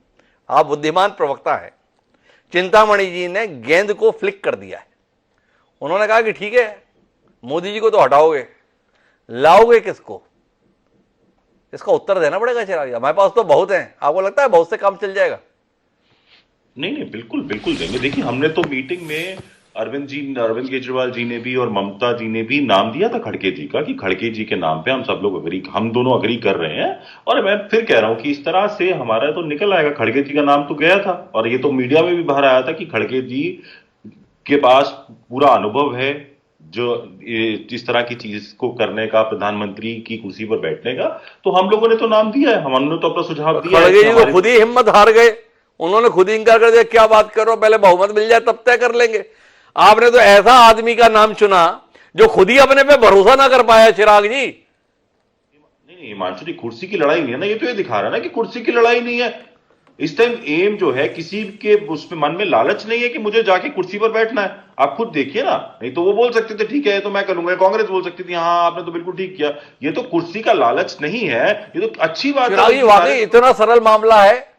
आप बुद्धिमान प्रवक्ता है। चिंतामणि जी ने गेंद को फ्लिक कर दिया है। उन्होंने कहा कि ठीक है मोदी जी को तो हटाओगे, लाओगे किसको? इसका उत्तर देना पड़ेगा चिराग जी। हमारे पास तो बहुत हैं, आपको लगता है बहुत से काम चल जाएगा? नहीं नहीं, बिल्कुल बिल्कुल देंगे। देखिए, हमने तो मीटिंग में अरविंद केजरीवाल जी ने भी और ममता जी ने भी नाम दिया था खड़गे जी का, कि खड़गे जी के नाम पे हम दोनों अग्री कर रहे हैं। और मैं फिर कह रहा हूं कि इस तरह से हमारा तो निकल आएगा। खड़गे जी का नाम तो गया था और ये तो मीडिया में भी बाहर आया था कि खड़गे जी के पास पूरा अनुभव है जो इस तरह की चीज को करने का, प्रधानमंत्री की कुर्सी पर बैठने का। तो हम लोगों ने तो नाम दिया है, हमने तो अपना सुझाव दिया है। खड़गे जी तो खुद ही हिम्मत हार गए, उन्होंने खुद ही इंकार कर दिया। क्या बात करो, पहले बहुमत मिल जाए तब तय कर लेंगे। आपने तो ऐसा आदमी का नाम चुना जो खुद ही अपने पे भरोसा ना कर पाया चिराग जी। नहीं, हिमांशु जी, कुर्सी की लड़ाई नहीं है ना, ये तो ये दिखा रहा है ना कि कुर्सी की लड़ाई नहीं है। इस टाइम एम जो है, किसी के उसमें मन में लालच नहीं है कि मुझे जाके कुर्सी पर बैठना है। आप खुद देखिए ना, नहीं तो वो बोल सकते थे ठीक है तो मैं करूंगा, कांग्रेस बोल सकती थी हाँ आपने तो बिल्कुल ठीक किया। ये तो कुर्सी का लालच नहीं है, ये तो अच्छी बात है। वाकई इतना सरल मामला है।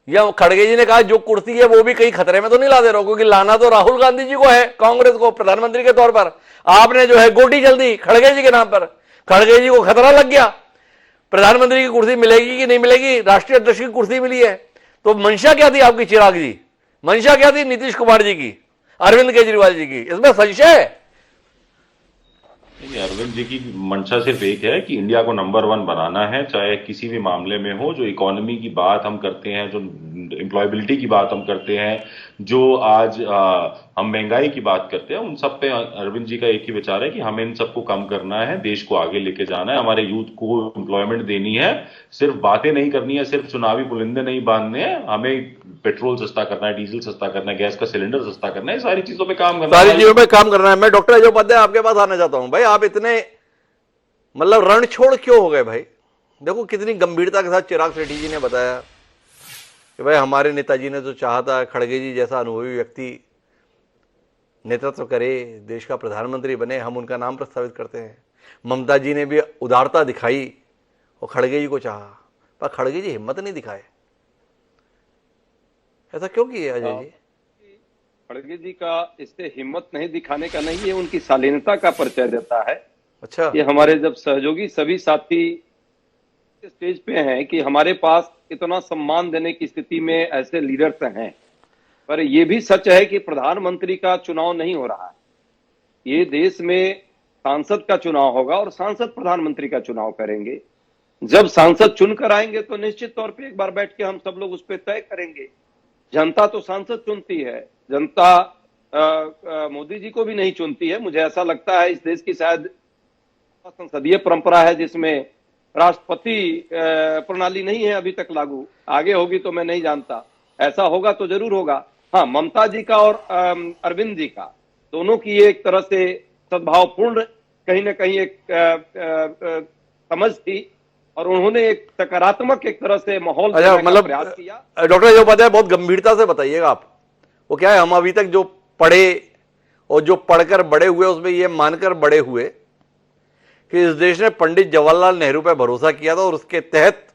या खड़गे जी ने कहा जो कुर्सी है वो भी कहीं खतरे में तो नहीं ला दे रहा, क्योंकि लाना तो राहुल गांधी जी को है, कांग्रेस को प्रधानमंत्री के तौर पर। आपने जो है गोटी चल दी खड़गे जी के नाम पर, खड़गे जी को खतरा लग गया प्रधानमंत्री की कुर्सी मिलेगी कि नहीं मिलेगी। राष्ट्रीय अध्यक्ष की कुर्सी मिली है तो मंशा क्या थी आपकी चिराग जी? मंशा क्या थी नीतीश कुमार जी की, अरविंद केजरीवाल जी की? इसमें संशय है? अरविंद जी की मंशा सिर्फ एक है कि इंडिया को नंबर 1 बनाना है, चाहे किसी भी मामले में हो। जो इकोनॉमी की बात हम करते हैं, जो एम्प्लॉयबिलिटी की बात हम करते हैं, जो आज हम महंगाई की बात करते हैं, उन सब पे अरविंद जी का एक ही विचार है कि हमें इन सबको कम करना है, देश को आगे लेके जाना है, हमारे यूथ को एम्प्लॉयमेंट देनी है। सिर्फ बातें नहीं करनी है, सिर्फ चुनावी पुलिंदे नहीं बांधने हैं। हमें पेट्रोल सस्ता करना है, डीजल सस्ता करना है, गैस का सिलेंडर सस्ता करना है, सारी चीजों पे काम करना है, सारी चीजों पे काम करना है। मैं डॉक्टर अजय उपाध्याय आपके पास आना चाहता हूं। भाई आप इतने मतलब रण छोड़ क्यों हो गए? भाई देखो कितनी गंभीरता के साथ चिराग शेट्टी जी ने बताया कि भाई हमारे नेताजी ने तो चाहा था खड़गे जी जैसा अनुभवी व्यक्ति नेतृत्व करे, देश का प्रधानमंत्री बने, हम उनका नाम प्रस्तावित करते हैं। ममता जी ने भी उदारता दिखाई और खड़गे जी को चाहा, पर खड़गे जी हिम्मत नहीं दिखाए। ऐसा क्यों किया अजय जी? खड़गे जी का इससे हिम्मत नहीं दिखाने का नहीं, ये उनकी शालीनता का परिचय देता है। अच्छा, ये हमारे जब सहयोगी सभी साथी स्टेज पे हैं कि हमारे पास इतना सम्मान देने की स्थिति में ऐसे लीडर्स हैं, पर यह भी सच है कि प्रधानमंत्री का चुनाव नहीं हो रहा है। ये देश में सांसद का चुनाव होगा और सांसद प्रधानमंत्री का चुनाव करेंगे। जब सांसद चुनकर आएंगे तो निश्चित तौर पे एक बार बैठ के हम सब लोग उस पर तय करेंगे। जनता तो सांसद चुनती है, जनता मोदी जी को भी नहीं चुनती है। मुझे ऐसा लगता है इस देश की शायद संसदीय परंपरा है जिसमें राष्ट्रपति प्रणाली नहीं है अभी तक लागू, आगे होगी तो मैं नहीं जानता। ऐसा होगा तो जरूर होगा। हाँ, ममता जी का और अरविंद जी का दोनों की एक तरह से सद्भावपूर्ण कहीं ना कहीं एक समझ थी और उन्होंने एक सकारात्मक एक तरह से माहौल अच्छा, देने का प्रयास किया। डॉक्टर अजय उपाध्याय बहुत गंभीरता से बताइएगा आप, वो क्या है, हम अभी तक जो पढ़े और जो पढ़कर बड़े हुए उसमें ये मानकर बड़े हुए कि इस देश ने पंडित जवाहरलाल नेहरू पर भरोसा किया था और उसके तहत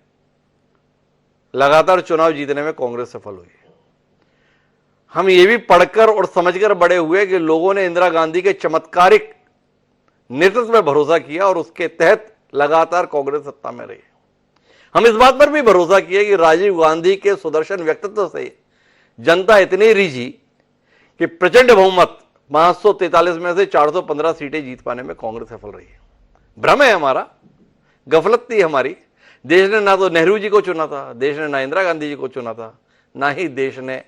लगातार चुनाव जीतने में कांग्रेस सफल हुई। हम ये भी पढ़कर और समझकर बड़े हुए कि लोगों ने इंदिरा गांधी के चमत्कारिक नेतृत्व में भरोसा किया और उसके तहत लगातार कांग्रेस सत्ता में रही। हम इस बात पर भी भरोसा किया कि राजीव गांधी के सुदर्शन व्यक्तित्व से जनता इतनी रीझी कि प्रचंड बहुमत 543 में से 415 सीटें जीत पाने में कांग्रेस सफल रही है। भ्रम है हमारा, गफलत थी हमारी। देश ने ना तो नेहरू जी को चुना था, देश ने ना इंदिरा गांधी जी को चुना था, ना ही देश ने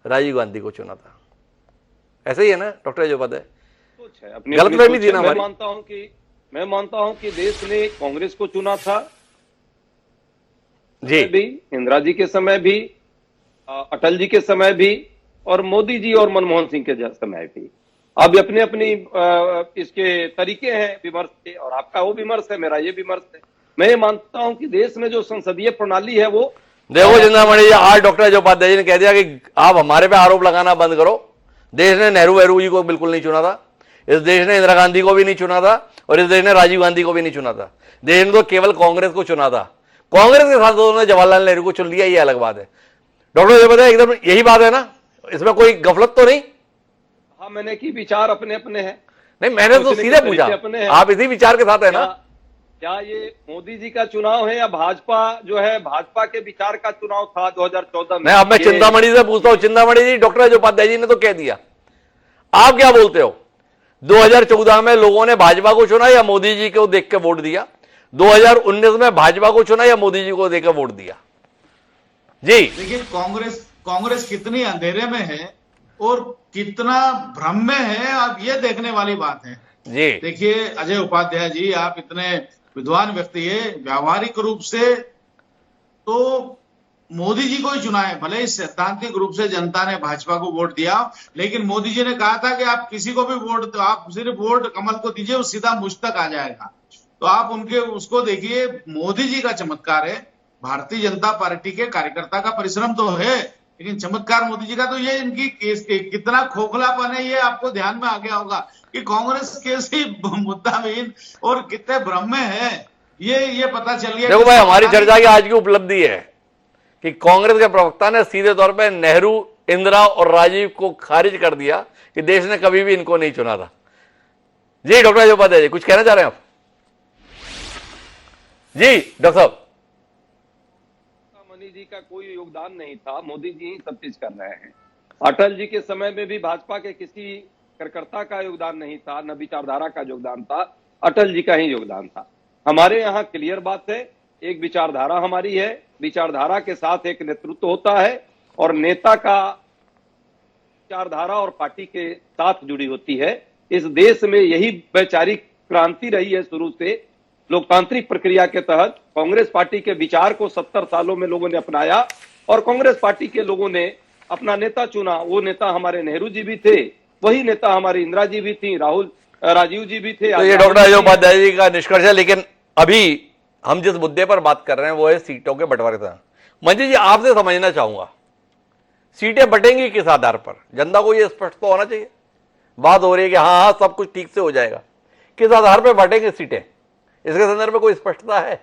राजीव गांधी को चुना था। ऐसा ही है ना डॉक्टर अजय उपाध्याय? सोच है, अपनी गलतफहमी थी ना मैं हमारी। मानता हूं कि देश ने कांग्रेस को चुना था जी, भी, इंदिरा जी के समय भी, अटल जी के समय भी और मोदी जी और मनमोहन सिंह के समय भी। अब अपने अपनी इसके तरीके हैं विमर्श के, और आपका वो विमर्श है, मेरा ये विमर्श है। मैं ये मानता हूं कि देश में जो संसदीय प्रणाली है वो देखो चिंतामणि जी, आज डॉक्टर अजय उपाध्याय जी ने कह दिया कि आप हमारे पे आरोप लगाना बंद करो। देश ने नेहरू जी को बिल्कुल नहीं चुना था, इस देश ने इंदिरा गांधी को भी नहीं चुना था और इस देश ने राजीव गांधी को भी नहीं चुना था। देश ने तो केवल कांग्रेस को चुना था। कांग्रेस के सांसदों ने जवाहरलाल नेहरू को चुन लिया, ये अलग बात है। डॉक्टर अजय उपाध्याय एकदम यही बात है ना, इसमें कोई गफलत तो नहीं? हाँ, मैंने कि विचार अपने अपने हैं। नहीं, मैंने तो सीधे पूछा, आप इसी विचार के साथ है ना? क्या ये मोदी जी का चुनाव है या भाजपा जो है भाजपा के विचार का चुनाव था 2014 में? मैं चिंतामणि से पूछता हूं। चिंतामणि जी, डॉक्टर अजय उपाध्याय जी ने तो कह दिया, आप क्या बोलते हो? 2014 में लोगों ने भाजपा को चुना या मोदी जी को देख के वोट दिया? 2019 में भाजपा को चुना या मोदी जी को देख के वोट दिया? जी देखिए, कांग्रेस कितनी अंधेरे में है और कितना भ्रम में है, अब ये देखने वाली बात है। जी, देखिए अजय उपाध्याय जी, आप इतने विद्वान व्यक्ति है, व्यावहारिक रूप से तो मोदी जी को ही चुना है। भले ही सैद्धांतिक रूप से जनता ने भाजपा को वोट दिया, लेकिन मोदी जी ने कहा था कि आप किसी को भी वोट दो, आप सिर्फ वोट कमल को दीजिए, वो सीधा मुझ तक आ जाएगा। तो आप उनके उसको देखिए, मोदी जी का चमत्कार है, भारतीय जनता पार्टी के कार्यकर्ता का परिश्रम तो है, लेकिन चमत्कार मोदी जी का तो ये इनकी कितना खोखलापन है, ये आपको ध्यान में आ गया होगा कि कांग्रेस कैसी मुद्दाविहीन और कितने भ्रम में है, ये पता चल गया। देखो भाई, हमारी चर्चा की आज की उपलब्धि है कि कांग्रेस के प्रवक्ता ने सीधे तौर पे नेहरू, इंदिरा और राजीव को खारिज कर दिया कि देश ने कभी भी इनको नहीं चुना था। जी डॉक्टर अजय उपाध्याय जी, कुछ कहना चाह रहे हैं आप? जी डॉक्टर साहब। मनी जी का कोई योगदान नहीं था, मोदी जी ही सब चीज कर रहे हैं। अटल जी के समय में भी भाजपा के किसी कार्यकर्ता का योगदान नहीं था, न विचारधारा का योगदान था, अटल जी का ही योगदान था। हमारे यहाँ क्लियर बात है, एक विचारधारा हमारी है, विचारधारा के साथ एक नेतृत्व होता है और नेता का विचारधारा और पार्टी के साथ जुड़ी होती है। इस देश में यही वैचारिक क्रांति रही है शुरू से। लोकतांत्रिक प्रक्रिया के तहत कांग्रेस पार्टी के विचार को 70 सालों में लोगों ने अपनाया और कांग्रेस पार्टी के लोगों ने अपना नेता चुना। वो नेता हमारे नेहरू जी भी थे, वही नेता हमारी इंदिरा जी भी थी, राजीव जी भी थे। तो ये डॉक्टर अजय उपाध्याय जी का निष्कर्ष है, लेकिन अभी हम जिस मुद्दे पर बात कर रहे हैं वो है सीटों के बंटवारे का। मंजी जी, आपसे समझना चाहूंगा, सीटें बटेंगी किस आधार पर? जनता को ये स्पष्ट तो होना चाहिए। बात हो रही है कि हाँ सब कुछ ठीक से हो जाएगा। किस आधार पर बांटेंगे सीटें, इसके संदर्भ में कोई स्पष्टता है?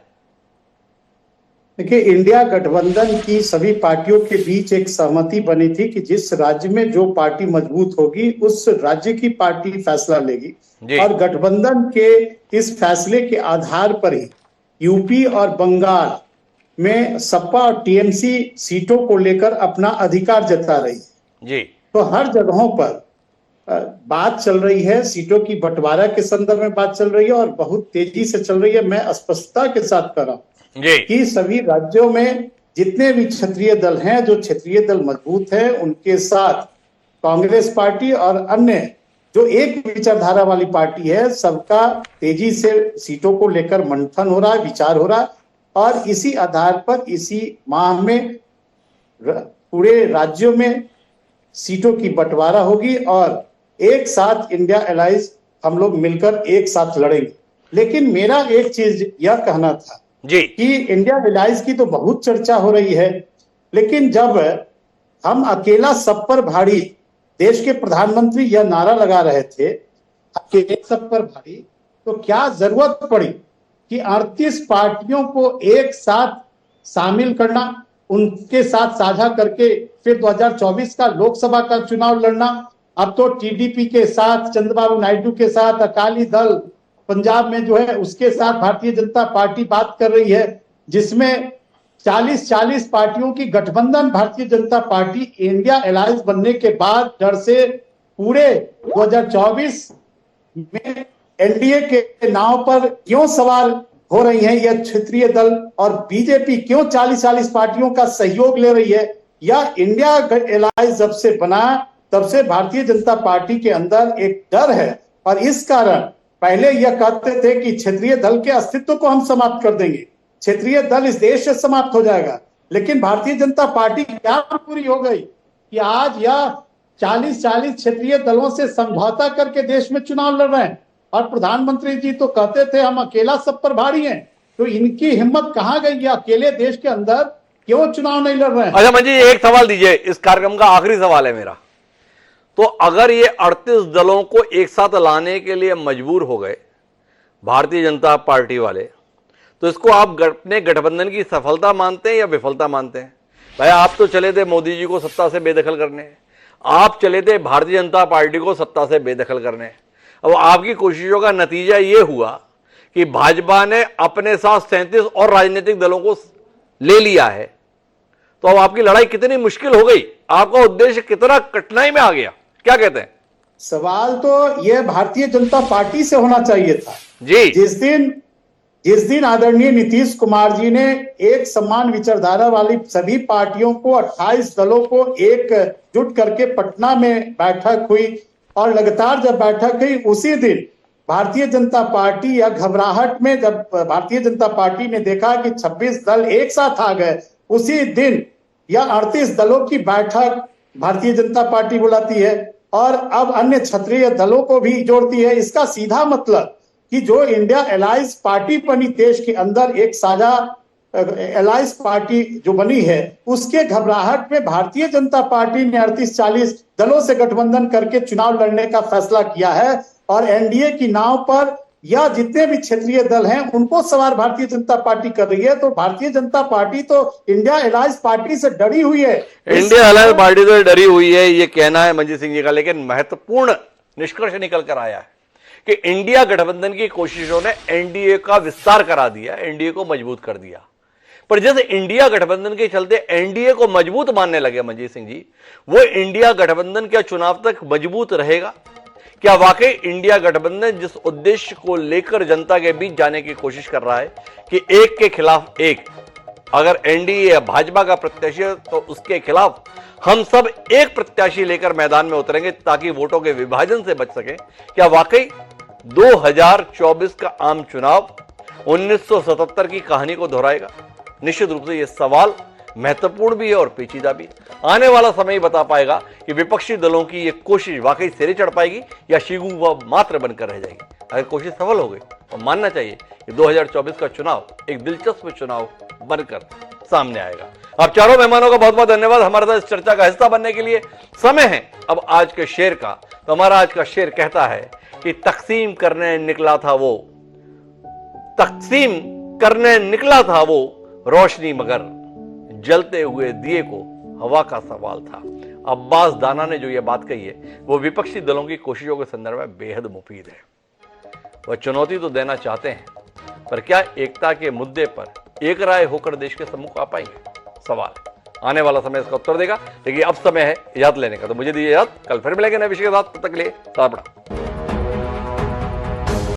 देखिए, इंडिया गठबंधन की सभी पार्टियों के बीच एक सहमति बनी थी कि जिस राज्य में जो पार्टी मजबूत होगी उस राज्य की पार्टी फैसला लेगी, और गठबंधन के इस फैसले के आधार पर ही यूपी और बंगाल में सपा और टीएमसी सीटों को लेकर अपना अधिकार जता रही है। जी। तो हर जगहों पर बात चल रही है, सीटों की बंटवारा के संदर्भ में बात चल रही है और बहुत तेजी से चल रही है। मैं स्पष्टता के साथ कह रहा हूं कि सभी राज्यों में जितने भी क्षेत्रीय दल हैं, जो क्षेत्रीय दल मजबूत हैं, उनके साथ कांग्रेस पार्टी और अन्य जो एक विचारधारा वाली पार्टी है, सबका तेजी से सीटों को लेकर मंथन हो रहा है, विचार हो रहा है, और इसी आधार पर इसी माह में पूरे राज्यों में सीटों की बंटवारा होगी और एक साथ इंडिया अलायंस हम लोग मिलकर एक साथ लड़ेंगे। लेकिन मेरा एक चीज यह कहना था जी कि इंडिया अलायंस की तो बहुत चर्चा हो रही है, लेकिन जब हम अकेला सब पर भारी, देश के प्रधानमंत्री यह नारा लगा रहे थे अकेले सब पर भारी, तो क्या जरूरत पड़ी कि 38 पार्टियों को एक साथ शामिल करना, उनके साथ साझा करके फिर 2024 का लोकसभा का चुनाव लड़ना। अब तो टीडीपी के साथ, चंद्रबाबू नायडू के साथ, अकाली दल पंजाब में जो है उसके साथ भारतीय जनता पार्टी बात कर रही है, जिसमें 40 पार्टियों की गठबंधन Bharatiya Janata party India alliance बनने के बाद डर से पूरे 2024 में एनडीए के नाव पर क्यों सवाल हो रही है यह क्षेत्रीय दल, और बीजेपी क्यों 40 पार्टियों का सहयोग ले रही है। या इंडिया अलायंस जब से बना तब से भारतीय जनता पार्टी के अंदर एक डर है, और इस कारण पहले यह कहते थे कि क्षेत्रीय दल के अस्तित्व को हम समाप्त कर देंगे, क्षेत्रीय दल इस देश से समाप्त हो जाएगा। लेकिन भारतीय जनता पार्टी क्या पूरी हो गई कि आज यह 40 क्षेत्रीय दलों से समझौता करके देश में चुनाव लड़ रहे हैं, और प्रधानमंत्री जी तो कहते थे हम अकेला सब पर भारी हैं। तो इनकी हिम्मत कहां गई? ये अकेले देश के अंदर क्यों चुनाव नहीं लड़ रहे हैं? अच्छा मंजी, एक सवाल दीजिए, इस कार्यक्रम का आखिरी सवाल है मेरा। तो अगर ये 38 दलों को एक साथ लाने के लिए मजबूर हो गए भारतीय जनता पार्टी वाले, तो इसको आप अपने गठबंधन की सफलता मानते हैं या विफलता मानते हैं? भाई आप तो चले थे मोदी जी को सत्ता से बेदखल करने, आप चले थे भारतीय जनता पार्टी को सत्ता से बेदखल करने। अब आपकी कोशिशों का नतीजा यह हुआ कि भाजपा ने अपने साथ 37 और राजनीतिक दलों को ले लिया है। तो अब आपकी लड़ाई कितनी मुश्किल हो गई, आपका उद्देश्य कितना कठिनाई में आ गया, क्या कहते हैं? सवाल तो यह भारतीय जनता पार्टी से होना चाहिए था जी। जिस दिन आदरणीय नीतीश कुमार जी ने एक समान विचारधारा वाली सभी पार्टियों को 28 दलों को एकजुट करके पटना में बैठक हुई, और लगातार जब बैठक हुई उसी दिन भारतीय जनता पार्टी या घबराहट में जब भारतीय जनता पार्टी ने देखा कि 26 दल एक साथ आ गए, उसी दिन या 38 दलों की बैठक भारतीय जनता पार्टी बुलाती है और अब अन्य क्षेत्रीय दलों को भी जोड़ती है। इसका सीधा मतलब कि जो इंडिया अलायंस पार्टी बनी देश के अंदर, एक साझा अलायंस पार्टी जो बनी है, उसके घबराहट में भारतीय जनता पार्टी ने 38-40 दलों से गठबंधन करके चुनाव लड़ने का फैसला किया है, और एनडीए की नाव पर या जितने भी क्षेत्रीय दल हैं उनको सवार भारतीय जनता पार्टी कर रही है। तो भारतीय जनता पार्टी तो इंडिया अलायंस पार्टी से डरी हुई है। इंडिया अलायंस पार्टी से डरी हुई है, ये कहना है मंजीत सिंह जी का, लेकिन महत्वपूर्ण निष्कर्ष निकल कर आया है कि इंडिया गठबंधन की कोशिशों ने एनडीए का विस्तार करा दिया, एनडीए को मजबूत कर दिया। पर जैसे इंडिया गठबंधन के चलते एनडीए को मजबूत मानने लगे मंजीत सिंह जी, वो इंडिया गठबंधन क्या चुनाव तक मजबूत रहेगा? क्या वाकई इंडिया गठबंधन जिस उद्देश्य को लेकर जनता के बीच जाने की कोशिश कर रहा है कि एक के खिलाफ एक, अगर एनडीए या भाजपा का प्रत्याशी है तो उसके खिलाफ हम सब एक प्रत्याशी लेकर मैदान में उतरेंगे ताकि वोटों के विभाजन से बच सके, क्या वाकई 2024 का आम चुनाव 1977 की कहानी को दोहराएगा? निश्चित रूप से यह सवाल महत्वपूर्ण भी है और पेचीदा भी। आने वाला समय ही बता पाएगा कि विपक्षी दलों की यह कोशिश वाकई सिरे चढ़ पाएगी या शीघ्र व मात्र बनकर रह जाएगी। अगर कोशिश सफल हो गई तो मानना चाहिए कि 2024 का चुनाव एक दिलचस्प चुनाव बनकर सामने आएगा। आप चारों मेहमानों का बहुत बहुत धन्यवाद हमारे साथ इस चर्चा का हिस्सा बनने के लिए। समय है अब आज के शेर का। तो हमारा आज का शेर कहता है कि तकसीम करने निकला था वो, तकसीम करने निकला था वो रोशनी, मगर जलते हुए दिए को हवा का सवाल था। अब्बास दाना ने जो यह बात कही है वो विपक्षी दलों की कोशिशों के संदर्भ में बेहद मुफीद है। वह चुनौती तो देना चाहते हैं, पर क्या एकता के मुद्दे पर एक राय होकर देश के सम्मुख आ पाएंगे? सवाल आने वाला समय इसका उत्तर देगा। लेकिन अब समय है इजाजत लेने का, तो मुझे दीजिए इजाजत। कल फिर मिलेंगे नए विषय के साथ, तब तक के लिए सलाम।